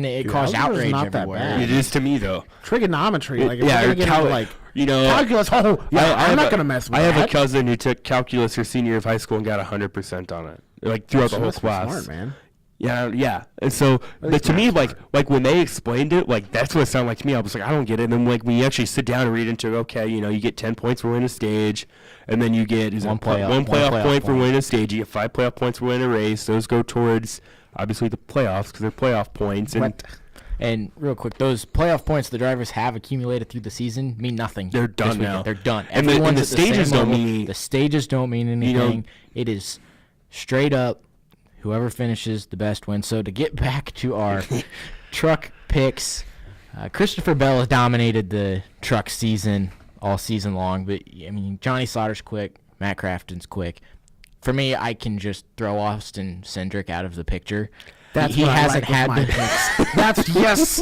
it caused outrage not that everywhere. bad. It is to me though. Trigonometry, like if yeah, you're gonna get into, calculus. I'm not gonna mess with that. I have a cousin who took calculus her senior year of high school and got 100% on it, like throughout the whole class. Smart, man. Yeah. And so, to me, like when they explained it, like that's what it sounded like to me. I was like, I don't get it. And then when you actually sit down and read into it, okay, you get 10 points for winning a stage, and then you get one playoff point for winning a stage. You get 5 playoff points for winning a race. Those go towards obviously the playoffs because they're playoff points. And real quick, those playoff points the drivers have accumulated through the season mean nothing. They're done now. They're done. And the stages don't mean. The stages don't mean anything. It is straight up. Whoever finishes the best wins. So to get back to our truck picks, Christopher Bell has dominated the truck season all season long. But Johnny Sauter's quick, Matt Crafton's quick. For me, I can just throw Austin Cindric out of the picture. He hasn't had the picks. That's yes.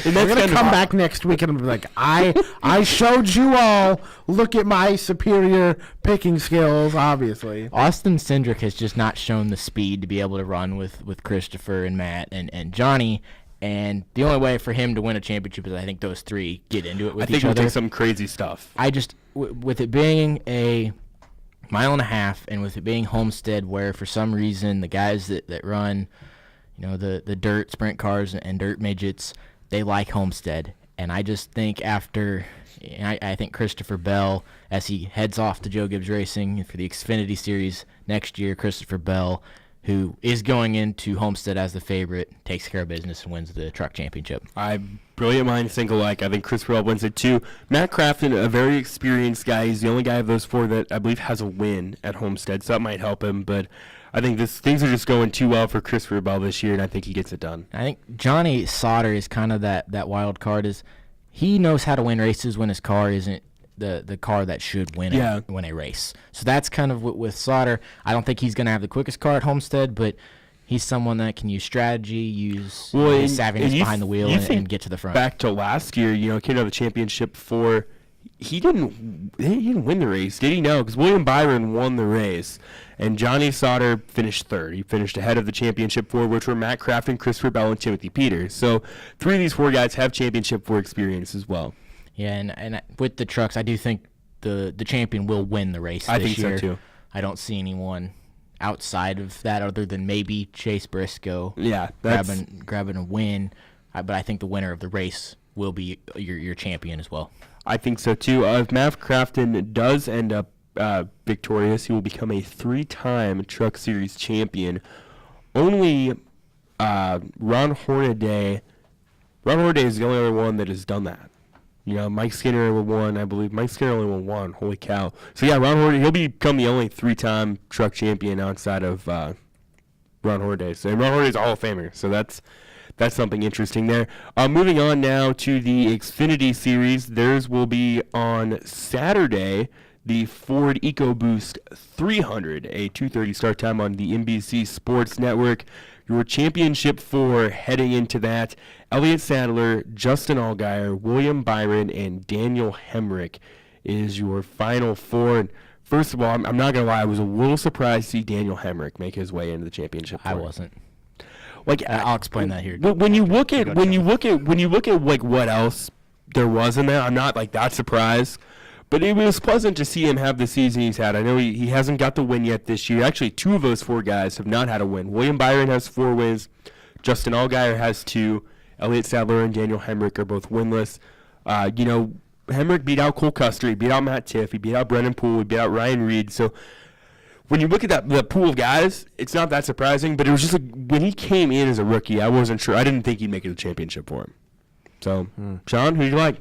And we're gonna come back next week and be like, I showed you all. Look at my superior picking skills. Obviously, Austin Cindric has just not shown the speed to be able to run with Christopher and Matt and Johnny. And the only way for him to win a championship is I think those 3 get into it with each other. I think we'll do some crazy stuff. I just with it being a 1.5 miles and with it being Homestead, where for some reason the guys that run, the dirt sprint cars and dirt midgets, they like Homestead. And I just think I think Christopher Bell, as he heads off to Joe Gibbs Racing for the Xfinity Series next year, Christopher Bell, who is going into Homestead as the favorite, takes care of business and wins the truck championship. Brilliant minds think alike. I think Christopher Bell wins it too. Matt Crafton, a very experienced guy. He's the only guy of those 4 that I believe has a win at Homestead, so that might help him. But I think things are just going too well for Christopher Bell this year, and I think he gets it done. I think Johnny Sauter is kind of that wild card. Is he knows how to win races when his car isn't the car that should win a race. So that's kind of with Sauter. I don't think he's going to have the quickest car at Homestead, but he's someone that can use strategy, use his savviness behind the wheel, and get to the front. Back to last year, came to the championship for he didn't win the race, did he? No, because William Byron won the race, and Johnny Sauter finished third. He finished ahead of the championship four, which were Matt Crafton, Christopher Bell, and Timothy Peters. So 3 of these 4 guys have championship four experience as well. Yeah, and with the trucks, I do think the champion will win the race this year. I think so too. I don't see anyone outside of that other than maybe Chase Briscoe. Yeah, grabbing a win, but I think the winner of the race will be your champion as well. I think so too. If Matt Crafton does end up victorious, he will become a 3-time Truck Series champion. Only Ron Hornaday. Ron Hornaday is the only other one that has done that. You know, Mike Skinner won, I believe. Mike Skinner only won 1. Holy cow! So yeah, Ron Hornaday, he'll become the only 3-time Truck champion outside of Ron Hornaday. So, and Ron Horday's a Hall of Famer. So that's something interesting there. Moving on now to the Xfinity Series. Theirs will be on Saturday, the Ford EcoBoost 300, a 2:30 start time on the NBC Sports Network. Your championship 4 heading into that, Elliott Sadler, Justin Allgaier, William Byron, and Daniel Hemrick is your final 4. And first of all, I'm not going to lie, I was a little surprised to see Daniel Hemrick make his way into the championship 4. I wasn't. Like I'll explain that here. When you look at like what else there was in there, I'm not like that surprised. But it was pleasant to see him have the season he's had. I know he hasn't got the win yet this year. Actually, 2 of those 4 guys have not had a win. William Byron has 4 wins. Justin Allgaier has 2. Elliott Sadler and Daniel Hemrick are both winless. Hemrick beat out Cole Custer. He beat out Matt Tiff. He beat out Brennan Poole. He beat out Ryan Reed. So when you look at that pool of guys, it's not that surprising. But it was just when he came in as a rookie, I wasn't sure. I didn't think he'd make it to the championship for him. So, Sean, who do you like?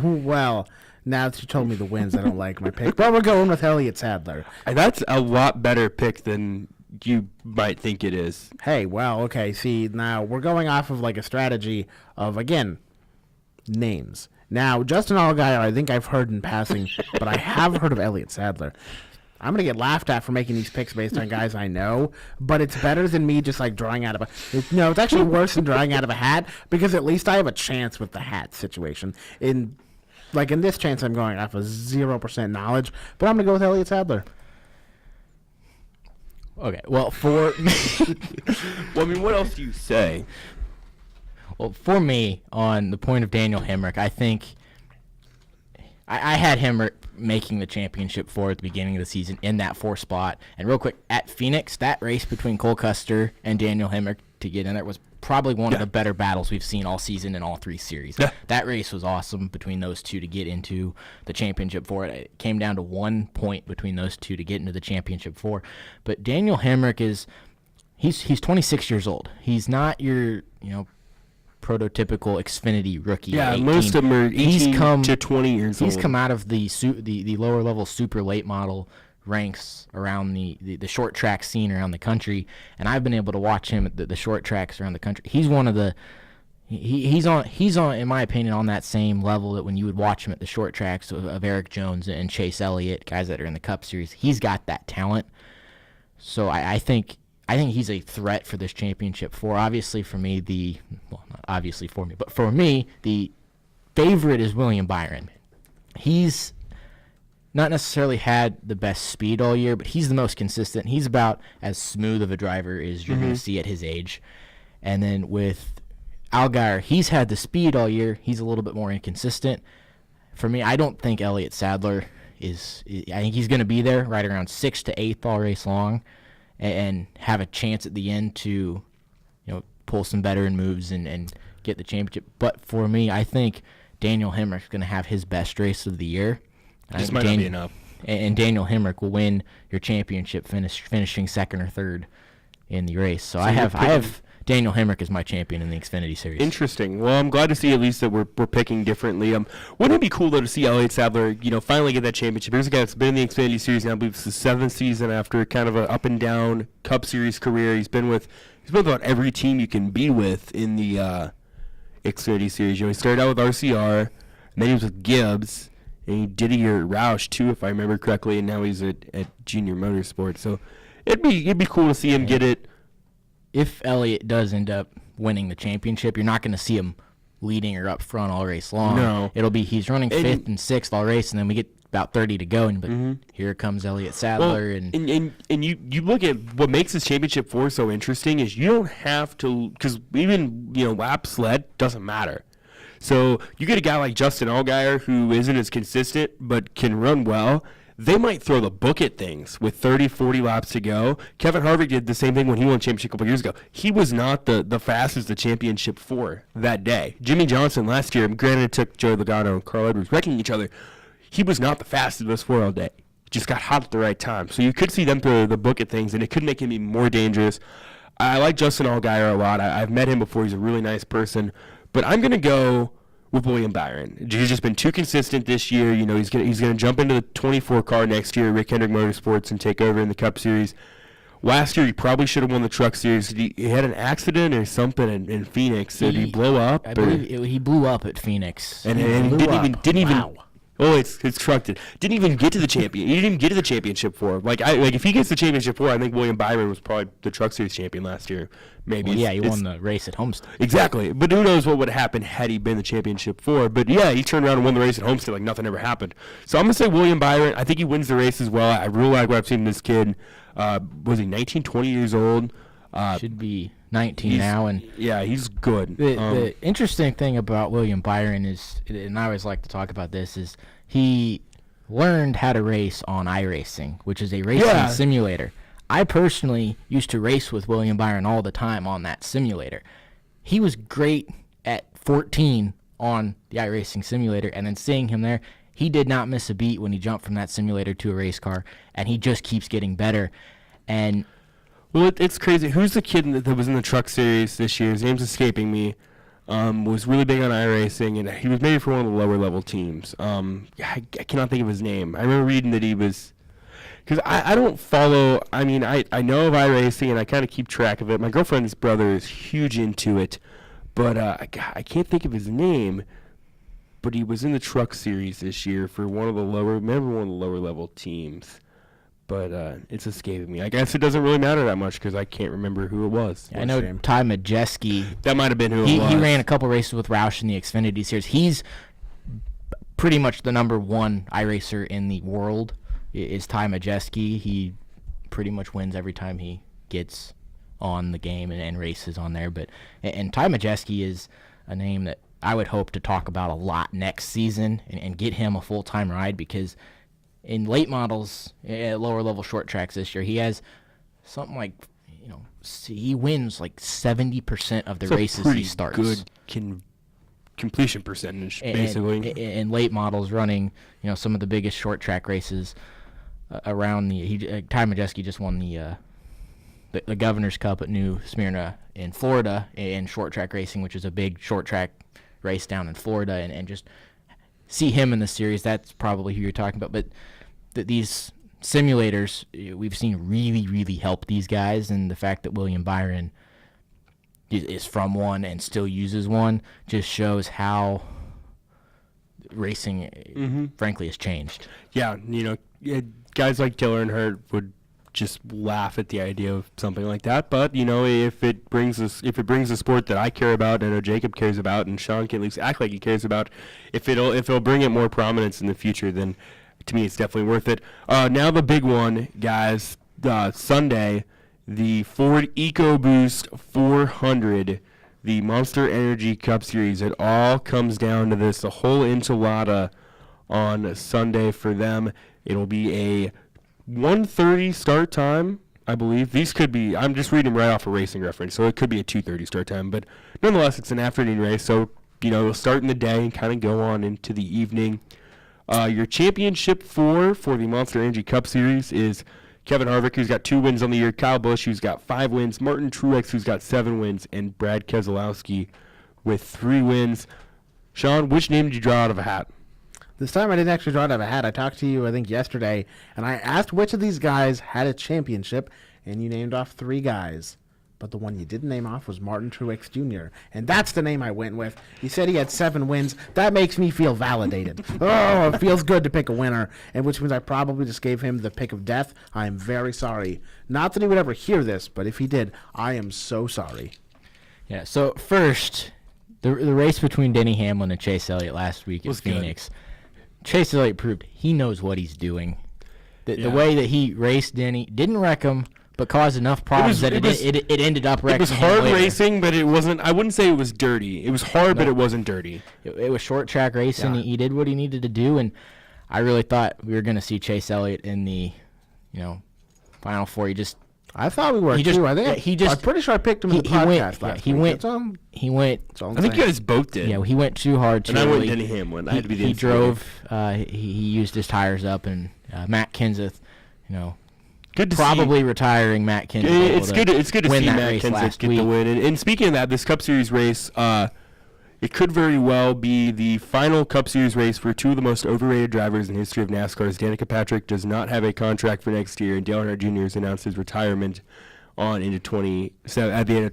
Well, now that you told me the wins, I don't like my pick. But we're going with Elliott Sadler. That's a lot better pick than you might think it is. Hey, well, okay. See, now we're going off of like a strategy of, again, names. Now, Justin Allgaier, I think I've heard in passing, but I have heard of Elliott Sadler. I'm going to get laughed at for making these picks based on guys I know, but it's better than me just like drawing out of a... No, it's actually worse than drawing out of a hat because at least I have a chance with the hat situation. In this chance, I'm going off of 0% knowledge, but I'm going to go with Elliott Sadler. Okay, well, for me... Well, I mean, what else do you say? Well, for me, on the point of Daniel Hemrick, I think I had Hemrick making the championship 4 at the beginning of the season in that 4 spot. And real quick, at Phoenix, that race between Cole Custer and Daniel Hemrick to get in there was probably one of the better battles we've seen all season in all 3 series. Yeah. That race was awesome between those 2 to get into the championship 4. It came down to 1 point between those 2 to get into the championship 4. But Daniel Hemrick he's 26 years old. He's not your, prototypical Xfinity rookie. Yeah, most of them are 18 to 20 years old. He's come out of the lower level super late model ranks around the short track scene around the country, and I've been able to watch him at the short tracks around the country. He's one of the he's on in my opinion on that same level that when you would watch him at the short tracks of Eric Jones and Chase Elliott, guys that are in the Cup Series. He's got that talent. So I think he's a threat for this championship 4. Obviously for me, not obviously for me, but for me, the favorite is William Byron. He's not necessarily had the best speed all year, but he's the most consistent. He's about as smooth of a driver as you're going to see at his age. And then with Allgaier, he's had the speed all year. He's a little bit more inconsistent. For me, I don't think Elliott Sadler I think he's going to be there right around 6th to 8th all race long and have a chance at the end to, pull some veteran moves and get the championship. But for me, I think Daniel Hemrick's going to have his best race of the year. This might not be enough. And Daniel Hemrick will win your championship, finishing 2nd or 3rd in the race. So I have Daniel Hemrick as my champion in the Xfinity Series. Interesting. Well, I'm glad to see at least that we're picking differently. Wouldn't it be cool though to see Elliott Sadler, finally get that championship? Here's a guy that's been in the Xfinity Series now. I believe it's the 7th season after kind of an up and down Cup Series career. He's been with about every team you can be with in the Xfinity Series. He started out with RCR, and then he was with Gibbs, and he did a year at Roush too, if I remember correctly, and now he's at Junior Motorsports. So it'd be cool to see him get it. If Elliott does end up winning the championship, you're not going to see him leading or up front all race long. No. It'll be he's running fifth and sixth all race, and then we get about 30 to go, and here comes Elliott Sadler. And you look at what makes this championship 4 so interesting is you don't have to, because even lap sled doesn't matter. So you get a guy like Justin Allgaier who isn't as consistent but can run well. They might throw the book at things with 30, 40 laps to go. Kevin Harvick did the same thing when he won championship a couple years ago. He was not the fastest the championship 4 that day. Jimmy Johnson last year, granted it took Joey Logano and Carl Edwards wrecking each other, he was not the fastest of those 4 all day. He just got hot at the right time. So you could see them throw the book at things, and it could make him even more dangerous. I like Justin Allgaier a lot. I've met him before. He's a really nice person. But I'm going to go with William Byron. He's just been too consistent this year. He's gonna jump into the 24 car next year, Rick Hendrick Motorsports, and take over in the Cup Series. Last year, he probably should have won the Truck Series. He had an accident or something in Phoenix. Did he blow up? I believe he blew up at Phoenix. And didn't even. Wow. Oh, it's constructed. Didn't even get to the champion. He didn't even get to the championship 4. If he gets the championship 4, I think William Byron was probably the Truck Series champion last year. Maybe. Well, he won the race at Homestead. Exactly. But who knows what would have happened had he been the championship 4. But yeah, he turned around and won the race at Homestead like nothing ever happened. So I'm gonna say William Byron. I think he wins the race as well. I really like what I've seen in this kid. Was he 19, 20 years old? Should be 19 now, and yeah, he's good. The interesting thing about William Byron is, and I always like to talk about this, is he learned how to race on iRacing, which is a racing simulator. I personally used to race with William Byron all the time on that simulator. He was great at 14 on the iRacing simulator, and then seeing him there, he did not miss a beat when he jumped from that simulator to a race car, and he just keeps getting better. And well, it's crazy. Who's the kid that was in the Truck Series this year? His name's escaping me. Was really big on iRacing, and he was maybe for one of the lower level teams. I cannot think of his name. I remember reading that he was, because I don't follow. I mean, I know of iRacing, and I kind of keep track of it. My girlfriend's brother is huge into it, but I can't think of his name. But he was in the Truck Series this year for one of the lower level teams. But it's escaping me. I guess it doesn't really matter that much because I can't remember who it was. I know Ty Majeski. That might have been who it was. He ran a couple races with Roush in the Xfinity Series. He's pretty much the number 1 iRacer in the world is Ty Majeski. He pretty much wins every time he gets on the game and races on there. And Ty Majeski is a name that I would hope to talk about a lot next season and get him a full-time ride, because in late models, at lower level short tracks this year, he has something like, he wins like 70% of the races he starts. Good completion percentage, basically. In late models, running, some of the biggest short track races around Ty Majeski just won the Governor's Cup at New Smyrna in Florida in short track racing, which is a big short track race down in Florida, and just see him in the series. That's probably who you're talking about. But these simulators we've seen really, really help these guys, and the fact that William Byron is from one and still uses one just shows how racing, frankly, has changed. Yeah, guys like Tiller and Hurt would just laugh at the idea of something like that. But if it brings a sport that I care about, and I know Jacob cares about, and Sean can at least act like he cares about, if it'll bring it more prominence in the future, then to me it's definitely worth it. Now the big one, guys, Sunday, the Ford EcoBoost 400, the Monster Energy Cup Series. It all comes down to this, the whole enchilada on Sunday for them. It'll be a 1:30 start time, I believe. These could be, I'm just reading right off a Racing Reference, so it could be a 2:30 start time, but nonetheless, it's an afternoon race, so, it'll start in the day and kind of go on into the evening. Your championship 4 for the Monster Energy Cup Series is Kevin Harvick, who's got 2 wins on the year, Kyle Busch, who's got 5 wins, Martin Truex, who's got 7 wins, and Brad Keselowski with 3 wins. Sean, which name did you draw out of a hat? This time I didn't actually draw it out of a hat. I talked to you, I think, yesterday, and I asked which of these guys had a championship, and you named off 3 guys. But the one you didn't name off was Martin Truex Jr., and that's the name I went with. You said he had 7 wins. That makes me feel validated. Oh, it feels good to pick a winner, and which means I probably just gave him the pick of death. I am very sorry. Not that he would ever hear this, but if he did, I am so sorry. Yeah, so first, The race between Denny Hamlin and Chase Elliott last week in Phoenix, Chase Elliott proved he knows what he's doing. The way that he raced Denny, didn't wreck him, but caused enough problems it ended up wrecking him. It was hard racing, but it wasn't. I wouldn't say it was dirty. It was hard, but it wasn't dirty. It was short track racing. Yeah. He did what he needed to do, and I really thought we were going to see Chase Elliott in the, Final Four. I thought we were too. I'm pretty sure I picked him in the podcast last week. He went. I think you guys both did. Yeah, he went too hard too early. And I went Denny Hamlin. I had to be the instigator. He drove. He used his tires up, and Matt Kenseth, good to probably see. Retiring Matt Kenseth. It's good to see Matt Kenseth get the win. And speaking of that, this Cup Series race, it could very well be the final Cup Series race for two of the most overrated drivers in the history of NASCAR. As Danica Patrick does not have a contract for next year, and Dale Earnhardt Jr. has announced his retirement at the end of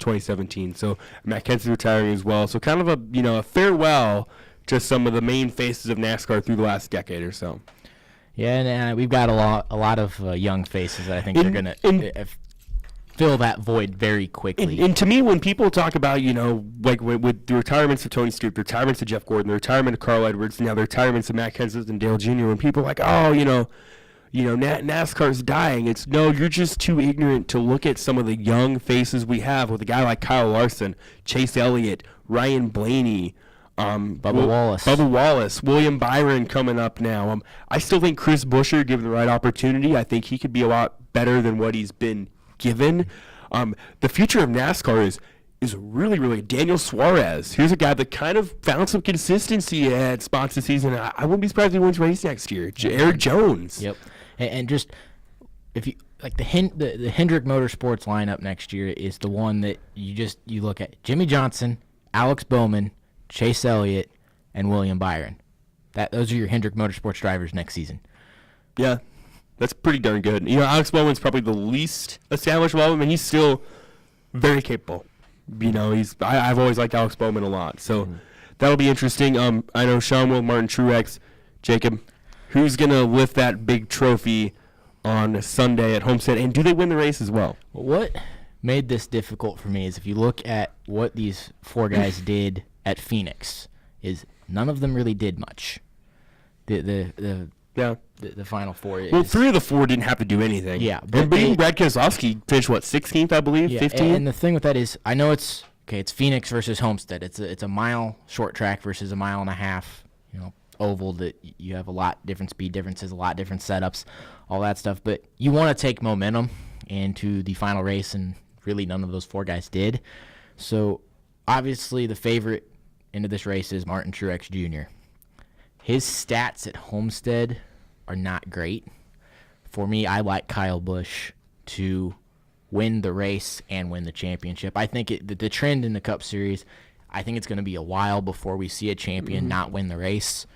2017. So Matt Kenseth retiring as well. So kind of a farewell to some of the main faces of NASCAR through the last decade or so. Yeah, and we've got a lot of young faces that I think are going to fill that void very quickly. And to me, when people talk about, like with the retirements of Tony Stewart, the retirements of Jeff Gordon, the retirement of Carl Edwards, now the retirements of Matt Kenseth and Dale Jr., when people are like, NASCAR's dying, it's no, you're just too ignorant to look at some of the young faces we have with a guy like Kyle Larson, Chase Elliott, Ryan Blaney, Bubba Wallace, William Byron coming up now. I still think Chris Buescher, given the right opportunity, I think he could be a lot better than what he's been given. The future of NASCAR is really, really Daniel Suarez. Here's a guy that kind of found some consistency at spots this season. I wouldn't be surprised if he wins race next year. Eric Jones. Yep. And just if you like the Hendrick Motorsports lineup next year is the one that you look at: Jimmy Johnson, Alex Bowman, Chase Elliott, and William Byron. Those are your Hendrick Motorsports drivers next season. Yeah. That's pretty darn good. Alex Bowman's probably the least established of all of them, and he's still very capable. I've always liked Alex Bowman a lot, so that'll be interesting. I know Sean Will, Martin Truex, Jacob, who's going to lift that big trophy on Sunday at Homestead, and do they win the race as well? What made this difficult for me is if you look at what these four guys did at Phoenix, is none of them really did much. The Final Four. Well, three of the four didn't have to do anything. Yeah. But Brad Keselowski finished, 16th, I believe, 15th? And the thing with that is, I know it's Phoenix versus Homestead. It's a mile short track versus a mile and a half, oval that you have a lot different speed differences, a lot different setups, all that stuff. But you want to take momentum into the final race, and really none of those four guys did. So, obviously, the favorite into this race is Martin Truex Jr. His stats at Homestead are not great. For me, I like Kyle Busch to win the race and win the championship. I think the trend in the Cup Series, I think it's going to be a while before we see a champion not win the race,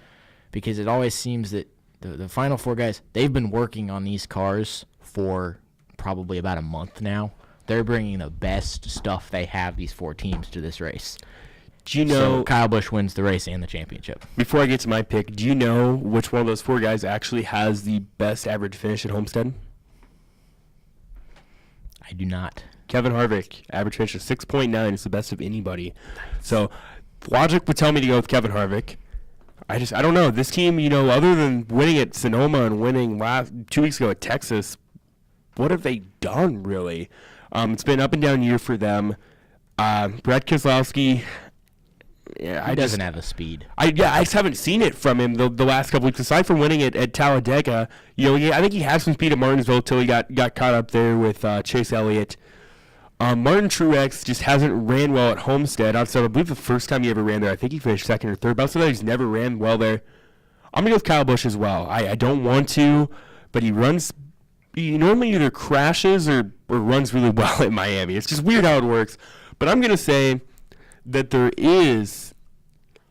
because it always seems that the Final Four guys, they've been working on these cars for probably about a month now. They're bringing the best stuff they have, these four teams, to this race. Do you know so Kyle Busch wins the race and the championship? Before I get to my pick, do you know which one of those four guys actually has the best average finish at Homestead? I do not. Kevin Harvick, average finish of 6.9 is the best of anybody. So logic would tell me to go with Kevin Harvick. I don't know. This team, other than winning at Sonoma and winning 2 weeks ago at Texas, what have they done, really? It's been up and down year for them. Brad Keselowski... Yeah, he doesn't have the speed. I just haven't seen it from him the last couple weeks. Aside from winning at Talladega, I think he had some speed at Martinsville until he got caught up there with Chase Elliott. Martin Truex just hasn't ran well at Homestead. Outside, I believe the first time he ever ran there, I think he finished second or third. But outside that, he's never ran well there. I'm gonna go with Kyle Busch as well. I don't want to, but he normally either crashes or runs really well at Miami. It's just weird how it works. But I'm gonna say that there is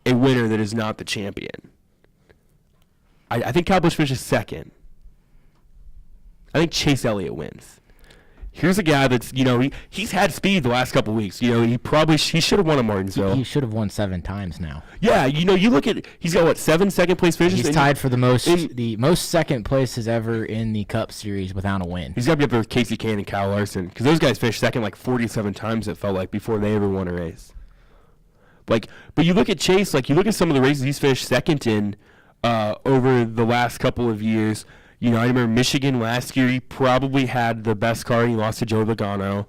a winner that is not the champion. I think Kyle Busch finishes second. I think Chase Elliott wins. Here's a guy that's, he's had speed the last couple of weeks. He should have won at Martinsville. He should have won 7 times now. Yeah, you look at, he's got 7 second place finishes? He's tied for the most second places ever in the Cup Series without a win. He's got to be up there with Casey Kane and Kyle Larson, because those guys finished second 47 times, it felt like, before they ever won a race. Like, but you look at Chase, like you look at some of the races he's finished second in over the last couple of years. You know, I remember Michigan last year. He probably had the best car. He lost to Joe Logano.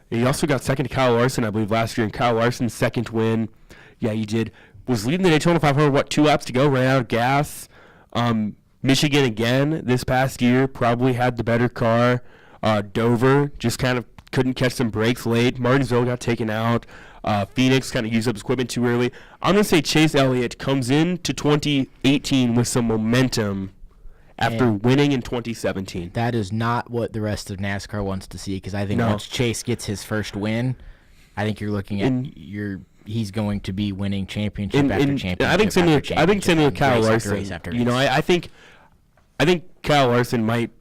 He also got second to Kyle Larson, I believe, last year. And Kyle Larson's second win, yeah, he did. Was leading the Daytona 500. 2 laps to go? Ran out of gas. Michigan again this past year probably had the better car. Dover just kind of couldn't catch some brakes late. Martinsville got taken out. Phoenix kind of used up his equipment too early. I'm going to say Chase Elliott comes into 2018 with some momentum after winning in 2017. That is not what the rest of NASCAR wants to see, because I think once Chase gets his first win, I think you're looking at he's going to be winning championship after championship. I think same with Kyle Larson. You know, I think Kyle Larson might.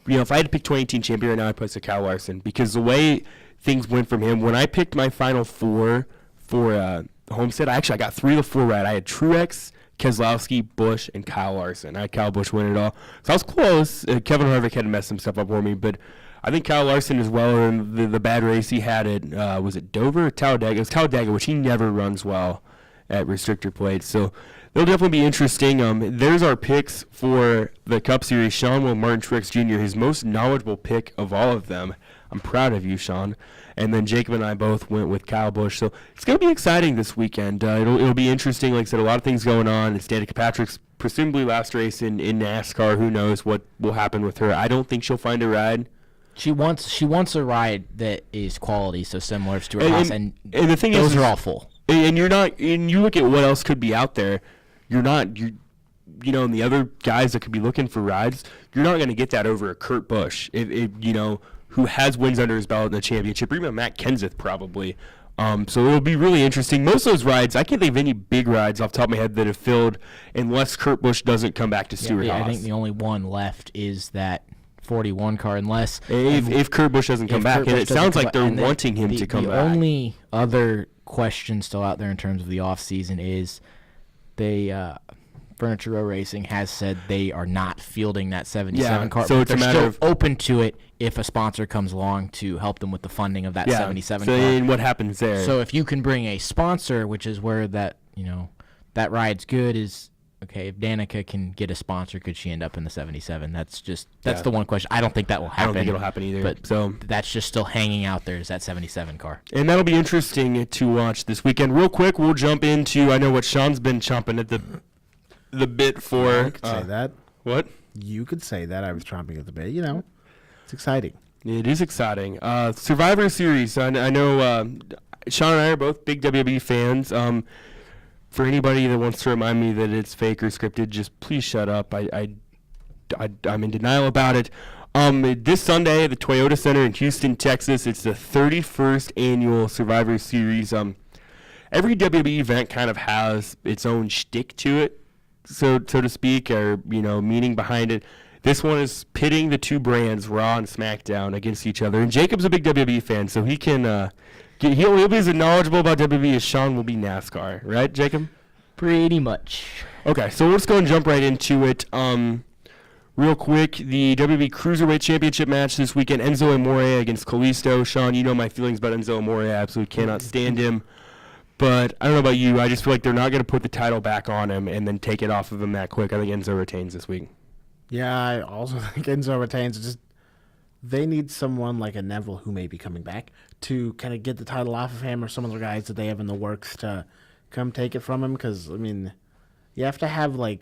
You know, if I had to pick 2018 champion right now, I'd put Kyle Larson, because the way things went from him, when I picked my final four for Homestead, I got 3 of the 4 right. I had Truex, Keselowski, Busch, and Kyle Larson. I had Kyle Busch win it all. So I was close. Kevin Harvick had to mess some stuff up for me, but I think Kyle Larson as well, in the bad race he had at, was it Dover or Talladega? It was Talladega, which he never runs well at restrictor plates. So it'll definitely be interesting. There's our picks for the Cup Series. Sean Will Martin Truex Jr., his most knowledgeable pick of all of them. I'm proud of you, Sean. And then Jacob and I both went with Kyle Busch. So it's going to be exciting this weekend. It'll be interesting. Like I said, a lot of things going on. It's Danica Patrick's presumably last race in NASCAR. Who knows what will happen with her. I don't think she'll find a ride. She wants a ride that is quality, so similar to Stuart Haas, and the thing those are all full. And you're not. And you look at what else could be out there. You know, and the other guys that could be looking for rides, you're not going to get that over a Kurt Busch, who has wins under his belt in the championship, or even Matt Kenseth probably. So it'll be really interesting. Most of those rides, I can't think of any big rides off the top of my head that have filled unless Kurt Busch doesn't come back to Stuart Haas. I think the only one left is that 41 car, unless if Kurt Busch doesn't come back, and it sounds like they're wanting him to come back. The only other question still out there in terms of the off season is Furniture Row Racing has said they are not fielding that 77 car. So it's they're a matter still of open to it if a sponsor comes along to help them with the funding of that 77 car. So what happens there? So if you can bring a sponsor, which is where that ride's good, is okay. If Danica can get a sponsor, could she end up in the 77? That's the one question. I don't think that will happen. I don't think it'll happen either. But so that's just still hanging out there, is that 77 car. And that'll be interesting to watch this weekend. Real quick, we'll jump into, I know what Sean's been chomping at the bit for. You could say that. What? You could say that. I was chomping at the bit. It's exciting. It is exciting. Survivor Series. I know Sean and I are both big WWE fans. For anybody that wants to remind me that it's fake or scripted, just please shut up. I'm in denial about it. This Sunday at the Toyota Center in Houston, Texas, it's the 31st annual Survivor Series. Every WWE event kind of has its own shtick to it, so to speak, or meaning behind it. This one is pitting the two brands, Raw and SmackDown, against each other. And Jacob's a big WWE fan, so he can he'll be as knowledgeable about WWE as Sean will be NASCAR, right, Jacob? Pretty much. Okay, so let's go and jump right into it. Real quick, the WWE Cruiserweight Championship match this weekend, Enzo Amore against Kalisto. Sean, you know my feelings about Enzo Amore. I absolutely cannot stand him. But I don't know about you. I just feel like they're not going to put the title back on him and then take it off of him that quick. I think Enzo retains this week. Yeah, I also think Enzo retains. They need someone like a Neville, who may be coming back, to kind of get the title off of him, or some other guys that they have in the works to come take it from him. Because, you have to have, I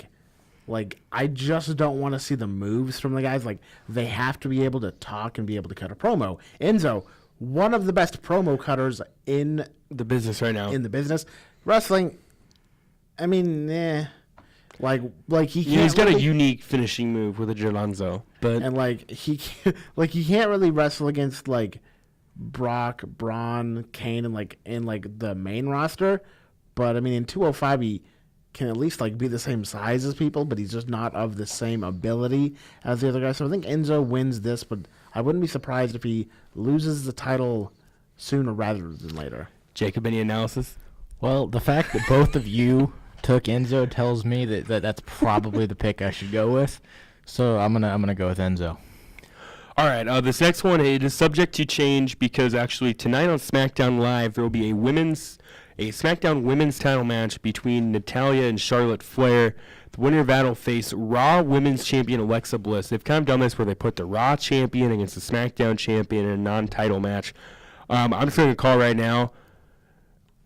just don't want to see the moves from the guys. They have to be able to talk and be able to cut a promo. Enzo, one of the best promo cutters in the business right now. In the business. Wrestling, he can't. He's got a unique finishing move with a Gelonzo, but he can't really wrestle against Brock, Braun, Kane, and in the main roster. But in 205 he can at least be the same size as people, but he's just not of the same ability as the other guys. So I think Enzo wins this, but I wouldn't be surprised if he loses the title sooner rather than later. Jacob, any analysis? Well, the fact that both of you took Enzo tells me that's probably the pick I should go with. So I'm gonna go with Enzo. All right, this next one, it is subject to change because actually tonight on SmackDown Live there will be a SmackDown women's title match between Natalya and Charlotte Flair. The winner of that will face Raw Women's Champion Alexa Bliss. They've kind of done this where they put the Raw Champion against the SmackDown Champion in a non-title match. I'm just going to call right now.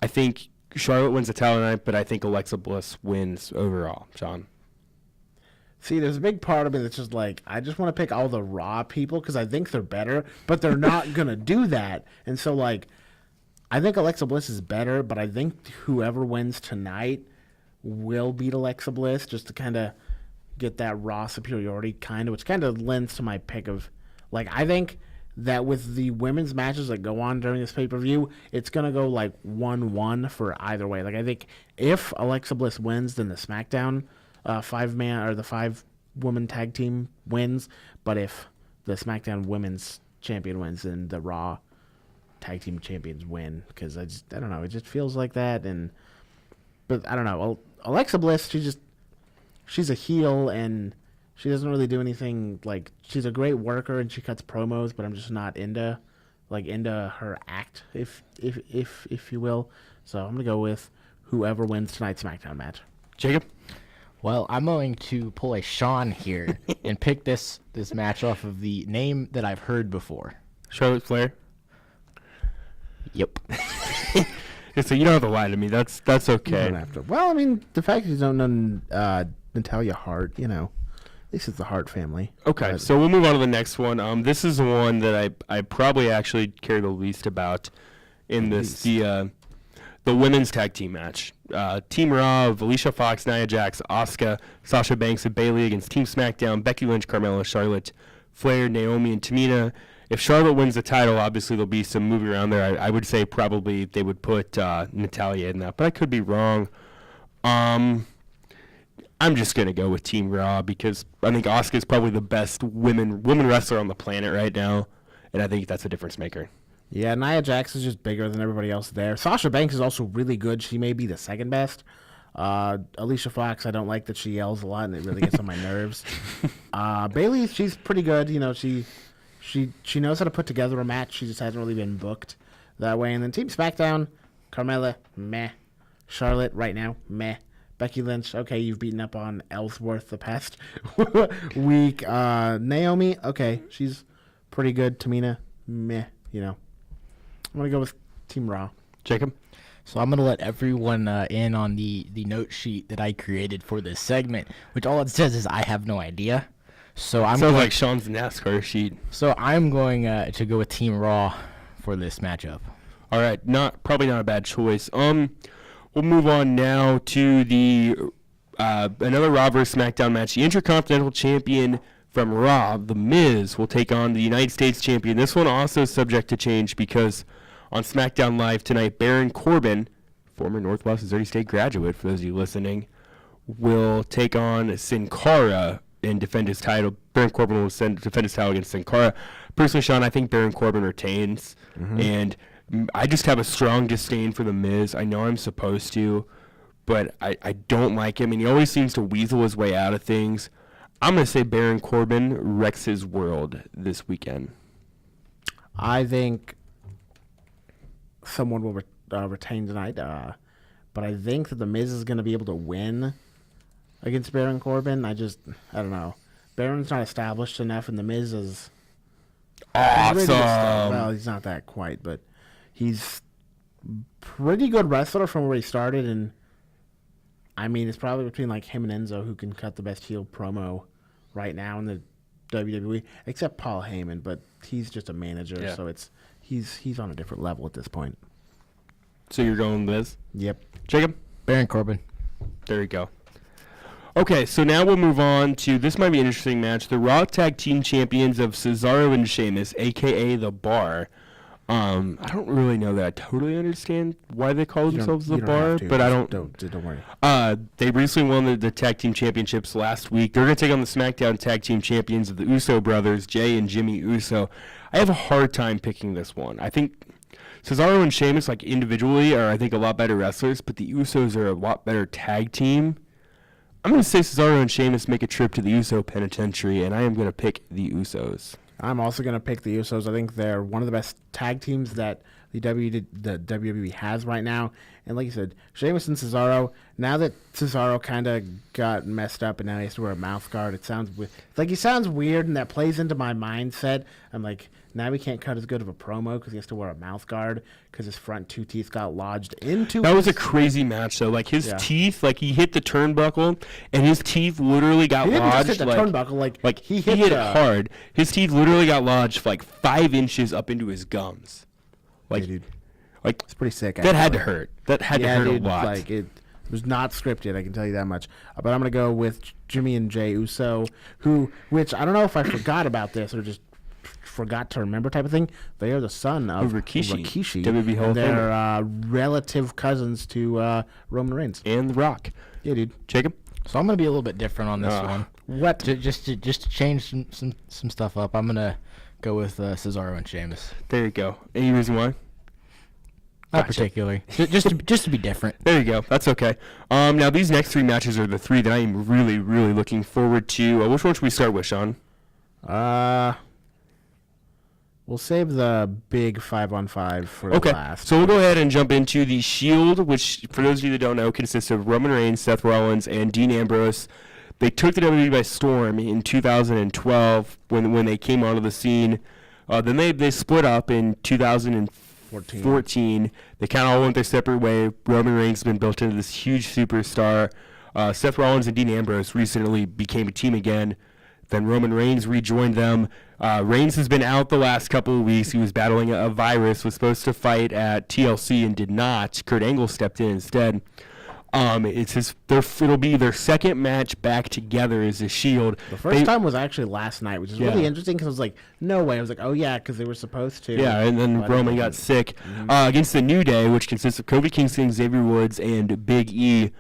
I think Charlotte wins the title tonight, but I think Alexa Bliss wins overall. Sean? See, there's a big part of me that's just like, I just want to pick all the Raw people because I think they're better, but they're not going to do that. And so, like, I think Alexa Bliss is better, but I think whoever wins tonight will beat Alexa Bliss just to kind of get that Raw superiority which kind of lends to my pick of, like, I think that with the women's matches that go on during this pay-per-view, it's going to go, like, 1-1 for either way. Like, I think if Alexa Bliss wins, then the SmackDown five-man or the five-woman tag team wins. But if the SmackDown Women's Champion wins, then the Raw tag team champions win. Because I don't know, it just feels like that. But I don't know. Alexa Bliss, she's a heel and she doesn't really do anything. Like, she's a great worker and she cuts promos, but I'm just not into her act, if you will. So I'm gonna go with whoever wins tonight's SmackDown match. Jacob? Well, I'm going to pull a Sean here and pick this match off of the name that I've heard before. Charlotte Flair? Yep. So you don't have to lie to me. That's okay. You don't have to. Well, I mean, the fact that you don't know Natalya Hart, this is the Hart family. Okay, But so we'll move on to the next one. This is the one that I probably actually care the least about in this, the women's tag team match. Team Raw of Alicia Fox, Nia Jax, Asuka, Sasha Banks, and Bayley against Team SmackDown, Becky Lynch, Carmella, Charlotte, Flair, Naomi, and Tamina. If Charlotte wins the title, obviously there'll be some moving around there. I would say probably they would put Natalya in that, but I could be wrong. I'm just going to go with Team Raw because I think Asuka is probably the best woman wrestler on the planet right now, and I think that's a difference maker. yeah, Nia Jax is just bigger than everybody else there. Sasha Banks is also really good. She may be the second best. Alicia Fox, I don't like that she yells a lot, and it really gets on my nerves. Bayley, she's pretty good. She knows how to put together a match. She just hasn't really been booked that way. And then Team SmackDown, Carmella, meh. Charlotte, right now, meh. Becky Lynch, okay, you've beaten up on Ellsworth the past week. Naomi, okay, she's pretty good. Tamina, meh, I'm going to go with Team Raw. Jacob? So I'm going to let everyone in on the note sheet that I created for this segment, which all it says is I have no idea. So I'm Sounds like Sean's NASCAR sheet. So I'm going to go with Team Raw for this matchup. All right, probably not a bad choice. We'll move on now to the another Raw vs. SmackDown match. The Intercontinental Champion from Raw, The Miz, will take on the United States Champion. This one also is subject to change because on SmackDown Live tonight, Baron Corbin, former Northwest Missouri State graduate, for those of you listening, will take on Sin Cara and defend his title. Baron Corbin will defend his title against Sin Cara. Personally, Sean, I think Baron Corbin retains, and I just have a strong disdain for The Miz. I know I'm supposed to, but I don't like him, and he always seems to weasel his way out of things. I'm going to say Baron Corbin wrecks his world this weekend. I think someone will retain tonight, but I think that The Miz is going to be able to win against Baron Corbin. I don't know. Baron's not established enough, and The Miz is Awesome. Well, he's not that quite, but he's pretty good wrestler from where he started, and I mean, it's probably between like him and Enzo who can cut the best heel promo right now in the WWE, except Paul Heyman, but he's just a manager, so he's on a different level at this point. So you're going Miz? Yep. Jacob? Baron Corbin. There you go. Okay, so now we'll move on to, this might be an interesting match, the Raw Tag Team Champions of Cesaro and Sheamus, a.k.a. The Bar. I don't really know that I totally understand why they call themselves The Bar, but I don't. Don't worry. They recently won the Tag Team Championships last week. They're going to take on the SmackDown Tag Team Champions of the Uso brothers, Jay and Jimmy Uso. I have a hard time picking this one. I think Cesaro and Sheamus, like individually, are I think a lot better wrestlers, but the Usos are a lot better tag team. I'm going to say Cesaro and Sheamus make a trip to the Uso Penitentiary, and I am going to pick the Usos. I'm also going to pick the Usos. I think they're one of the best tag teams that the WWE has right now. And like you said, Sheamus and Cesaro, now that Cesaro kind of got messed up and now he has to wear a mouth guard, he sounds weird, and that plays into my mindset. I'm like, now he can't cut as good of a promo because he has to wear a mouth guard because his front 2 teeth got lodged into That was a crazy match, though. Like, his teeth, like, he hit the turnbuckle, and his teeth literally got He didn't lodged. just hit the turnbuckle, like he hit hit it hard. His teeth literally got lodged, like, 5 inches up into his gums. Like, dude. Like, It's pretty sick. that had to hurt. That had to hurt dude, a lot. Like, it was not scripted, I can tell you that much. But I'm going to go with Jimmy and Jay Uso, which I don't know if I forgot about this or just forgot to remember type of thing. They are the son of Rikishi. WWE Hall of They're relative cousins to Roman Reigns. And The Rock. Yeah, dude. Jacob? So I'm gonna be a little bit different on this one. What? Just to change some stuff up, I'm gonna go with Cesaro and Sheamus. There you go. Any reason why? Not particularly. just to be different. There you go. That's okay. Now, these next 3 matches are the 3 that I am really, really looking forward to. Which one should we start with, Sean? We'll save the big 5-on-5 for the last. So we'll go ahead and jump into the Shield, which, for those of you that don't know, consists of Roman Reigns, Seth Rollins, and Dean Ambrose. They took the WWE by storm in 2012 when they came onto the scene. Then they split up in 2014. They kind of all went their separate way. Roman Reigns has been built into this huge superstar. Seth Rollins and Dean Ambrose recently became a team again. Then Roman Reigns rejoined them. Reigns has been out the last couple of weeks. He was battling a virus, was supposed to fight at TLC and did not. Kurt Angle stepped in instead. It'll be their second match back together as a Shield. The first time was actually last night, which is really interesting because I was like, no way. I was like, oh, yeah, because they were supposed to. Yeah, and then Roman got sick. Against the New Day, which consists of Kofi Kingston, Xavier Woods, and Big E.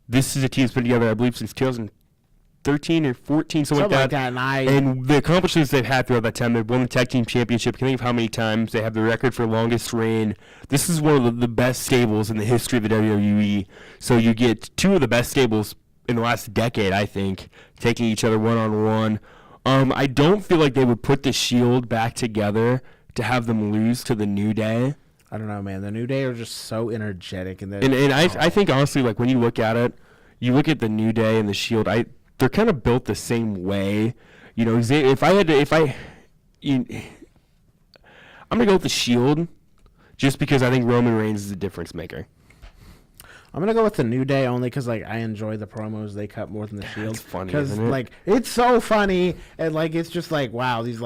This is a team that's been together, I believe, since 2013 or 14, something like that. And the accomplishments they've had throughout that time, they've won the tag team championship. Can you think of how many times they have the record for longest reign? This is one of the best stables in the history of the WWE. So you get 2 of the best stables in the last decade, I think, taking each other one-on-one. I don't feel like they would put the Shield back together to have them lose to the New Day. I don't know, man. The New Day are just so energetic. And I think, honestly, like, when you look at it, you look at the New Day and the Shield, they're kind of built the same way. You know, I'm gonna go with the Shield, just because I think Roman Reigns is a difference maker. I'm gonna go with the New Day only because I enjoy the promos they cut more than the Shield. It's funny, because isn't it? It's so funny and it's just wow, these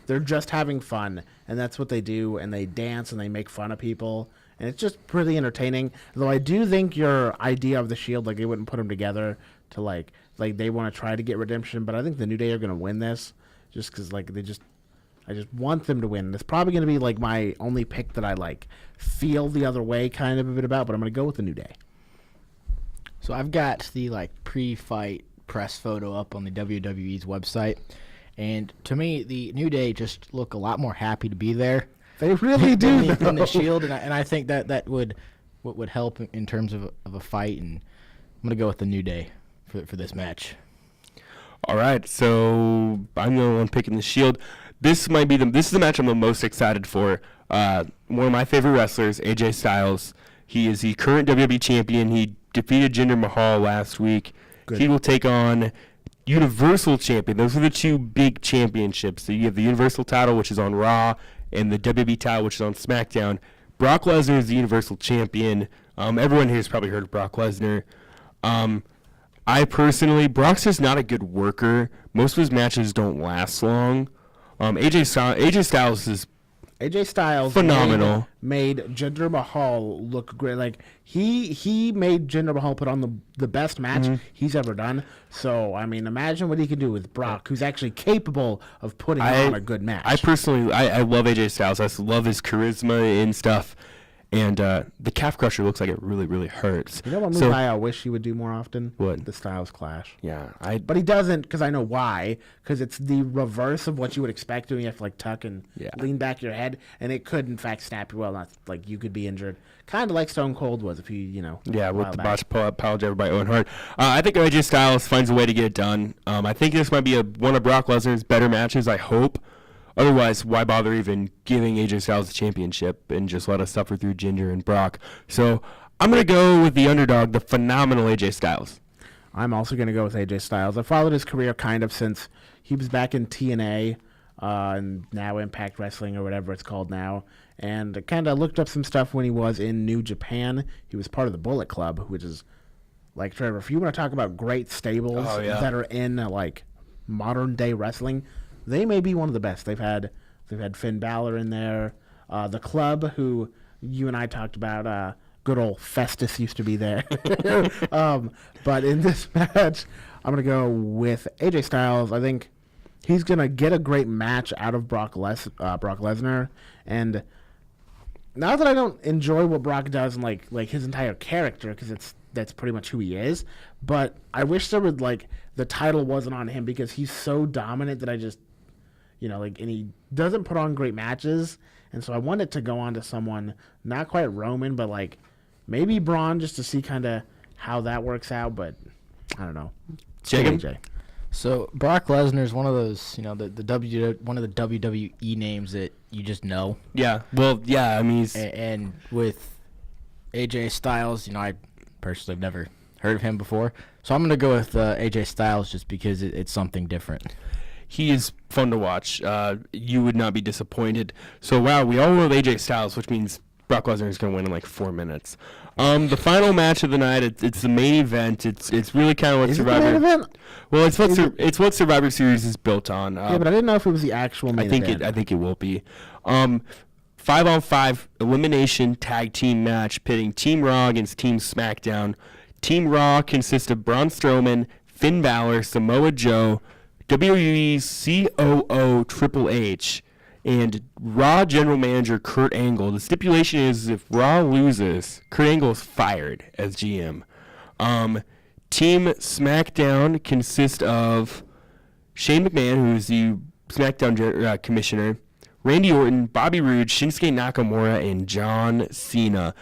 they're just having fun and that's what they do, and they dance and they make fun of people, and it's just pretty entertaining. Though I do think your idea of the Shield, they wouldn't put them together to they want to try to get redemption, but I think the New Day are going to win this just because I just want them to win. It's probably going to be my only pick that I feel the other way kind of a bit about, but I'm going to go with the New Day. So I've got the pre-fight press photo up on the WWE's website, and to me the New Day just look a lot more happy to be there. They really do than the Shield, and I think that would help in terms of a fight, and I'm going to go with the New Day for this match. All right, so I'm the one picking the Shield. This is the match I'm the most excited for. One of my favorite wrestlers, AJ Styles. He is the current WWE champion. He defeated Jinder Mahal last week. Good. He will take on Universal Champion. Those are the 2 big championships. So you have the Universal title, which is on Raw, and the WWE title, which is on SmackDown. Brock Lesnar is the Universal Champion. Everyone here has probably heard of Brock Lesnar. I personally, Brock's just not a good worker. Most of his matches don't last long. AJ Styles is phenomenal. Made Jinder Mahal look great. He made Jinder Mahal put on the best match he's ever done. So imagine what he can do with Brock, who's actually capable of putting on a good match. I personally, I love AJ Styles. I love his charisma and stuff. And the calf crusher looks like it really, really hurts. You know what move I wish he would do more often? What? The Styles Clash. Yeah. But he doesn't, because I know why. Because it's the reverse of what you would expect doing. You have to tuck and lean back your head. And it could, in fact, snap you. Well, not you could be injured. Kind of like Stone Cold was if he, Yeah, with the botch pile driver by Owen Hart. I think AJ Styles finds a way to get it done. I think this might be one of Brock Lesnar's better matches, I hope. Otherwise, why bother even giving AJ Styles the championship and just let us suffer through Jinder and Brock? So I'm going to go with the underdog, the phenomenal AJ Styles. I'm also going to go with AJ Styles. I followed his career kind of since he was back in TNA and now Impact Wrestling or whatever it's called now. And kind of looked up some stuff when he was in New Japan. He was part of the Bullet Club, which is, like, Trevor, if you want to talk about great stables that are in, like, modern-day wrestling, they may be one of the best. They've had Finn Balor in there. The Club, who you and I talked about, good old Festus used to be there. But in this match, I'm going to go with AJ Styles. I think he's going to get a great match out of Brock Lesnar. And not that I don't enjoy what Brock does and like his entire character, because that's pretty much who he is, but I wish there would, like, the title wasn't on him, because he's so dominant that I just, and he doesn't put on great matches, and so I want it to go on to someone, not quite Roman, but, like, maybe Braun, just to see kind of how that works out, but I don't know. Jacob? So Brock Lesnar is one of those, one of the WWE names that you just know. Yeah. Well, yeah. I mean, and with AJ Styles, I personally have never heard of him before, so I'm gonna go with AJ Styles just because it's something different. He is fun to watch. You would not be disappointed. So wow, we all love AJ Styles, which means Brock Lesnar is going to win in like 4 minutes. The final match of the night, it's the main event. It's really kind of what Survivor. It the main event? Well, it's what Survivor Series is built on. Yeah, but I didn't know if it was the actual main event. I think it will be. 5-on-5 elimination tag team match pitting Team Raw against Team SmackDown. Team Raw consists of Braun Strowman, Finn Balor, Samoa Joe, WWE's COO Triple H, and Raw General Manager Kurt Angle. The stipulation is if Raw loses, Kurt Angle is fired as GM. Team SmackDown consists of Shane McMahon, who is the SmackDown commissioner, Randy Orton, Bobby Roode, Shinsuke Nakamura, and John Cena.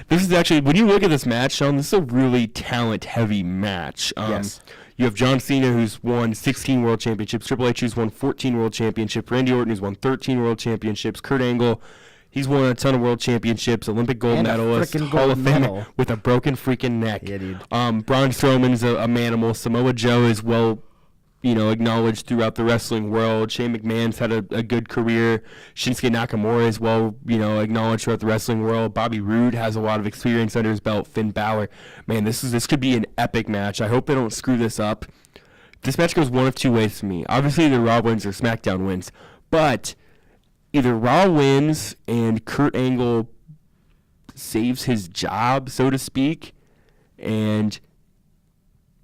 This is actually, when you look at this match, Sean, this is a really talent-heavy match. Yes. You have John Cena, who's won 16 World Championships, Triple H, who's won 14 World Championships, Randy Orton, who's won 13 World Championships, Kurt Angle, he's won a ton of World Championships, Olympic gold medalist, Hall of Fame with a broken freaking neck. Yeah, dude. Braun Strowman's a manimal. Samoa Joe is well, acknowledged throughout the wrestling world. Shane McMahon's had a good career. Shinsuke Nakamura is well, acknowledged throughout the wrestling world. Bobby Roode has a lot of experience under his belt. Finn Balor, man, this could be an epic match. I hope they don't screw this up. This match goes one of two ways for me. Obviously, either Raw wins or SmackDown wins, but either Raw wins and Kurt Angle saves his job, so to speak, and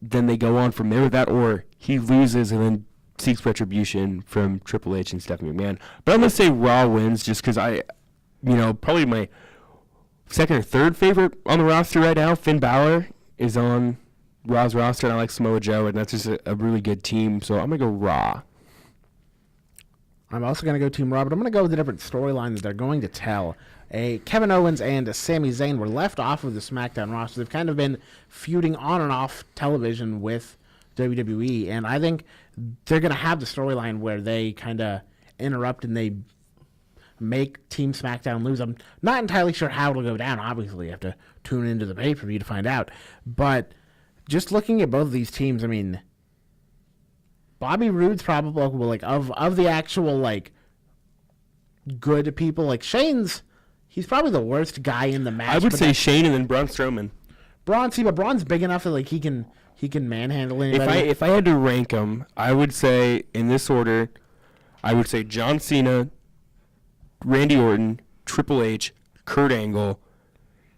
then they go on from there with that, or he loses and then seeks retribution from Triple H and Stephanie McMahon. But I'm going to say Raw wins just because probably my second or third favorite on the roster right now, Finn Balor, is on Raw's roster, and I like Samoa Joe, and that's just a really good team. So I'm going to go Raw. I'm also going to go Team Raw, but I'm going to go with a different storyline that they're going to tell. Kevin Owens and Sami Zayn were left off of the SmackDown roster. They've kind of been feuding on and off television with WWE, and I think they're going to have the storyline where they kind of interrupt and they make Team SmackDown lose. I'm not entirely sure how it'll go down. Obviously, you have to tune into the pay-per-view to find out. But just looking at both of these teams, I mean, Bobby Roode's probably, like, of the actual, like, good people, like, he's probably the worst guy in the match. I would say Shane and then Braun Strowman. But Braun's big enough that, like, he can manhandle anybody. If I had to rank them, I would say in this order, I would say John Cena, Randy Orton, Triple H, Kurt Angle,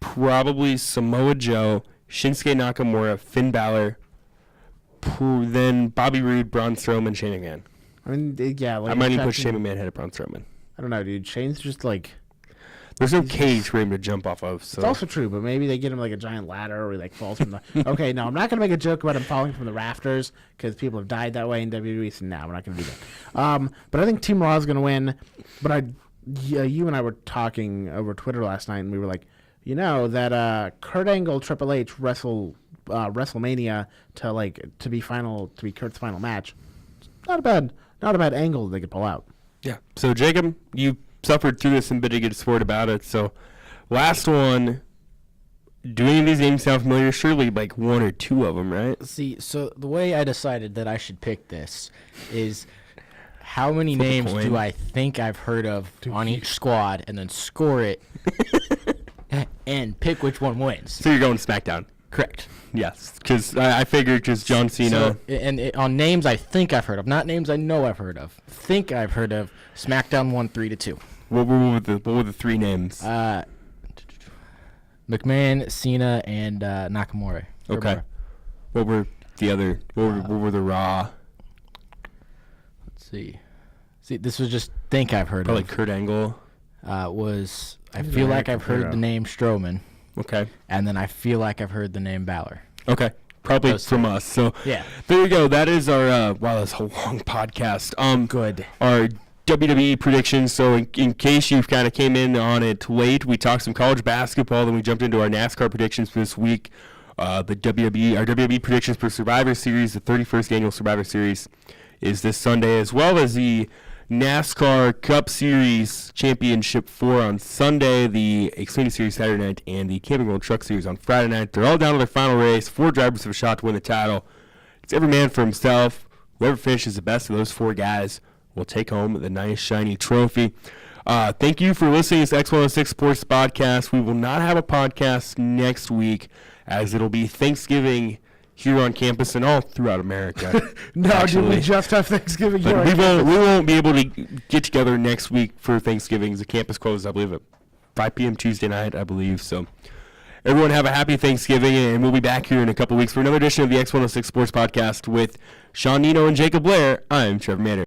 probably Samoa Joe, Shinsuke Nakamura, Finn Balor, then Bobby Roode, Braun Strowman, Shane McMahon. I mean, yeah. Like, I might even put Shane McMahon ahead of Braun Strowman. I don't know, dude. Shane's just like... There's no cage for him to jump off of. So. It's also true, but maybe they get him like a giant ladder or he like falls from the... Okay, no, I'm not going to make a joke about him falling from the rafters because people have died that way in WWE, so no, we're not going to do that. But I think Team Raw is going to win. But you and I were talking over Twitter last night, and we were like, that Kurt Angle Triple H WrestleMania to be Kurt's final match. Not a not a bad angle they could pull out. Yeah. So, Jacob, you suffered through this and been a good sport about it. So, last one, do any of these names sound familiar? Surely like one or two of them, right? See, so the way I decided that I should pick this is how many Flip a names coin. do I think I've heard of on each squad, and then score it and pick which one wins. So, you're going SmackDown. Correct. Yes, because I figured because John Cena. So, on names I think I've heard of, not names I know I've heard of. Think I've heard of. SmackDown won 3-2. What were the three names? McMahon, Cena, and Nakamura. Okay. What were the other? What were the Raw? Let's see. See, this was just think I've heard Probably of. Kurt Angle. I feel like I've heard the name Strowman, Okay. and then I feel like I've heard the name Balor. Okay. Probably Those from two. us. So Yeah. there you go. That is our wow, that's a long podcast. Good. Our WWE predictions. So in case you kind of came in on it late, we talked some college basketball, then we jumped into our NASCAR predictions for this week. Our WWE predictions for Survivor Series, the 31st annual Survivor Series, is this Sunday, as well as the NASCAR Cup Series Championship 4 on Sunday, the Xfinity Series Saturday night, and the Camping World Truck Series on Friday night. They're all down to their final race. 4 drivers have a shot to win the title. It's every man for himself. Whoever finishes the best of those 4 guys will take home the nice, shiny trophy. Thank you for listening to this X106 Sports Podcast. We will not have a podcast next week, as it'll be Thanksgiving here on campus and all throughout America. No, actually. dude, we just have Thanksgiving here. But we won't be able to get together next week for Thanksgiving. The campus closes, I believe, at 5 p.m. Tuesday night, I believe. So everyone have a happy Thanksgiving, and we'll be back here in a couple weeks for another edition of the X106 Sports Podcast with Sean Nino and Jacob Blair. I'm Trevor Manor.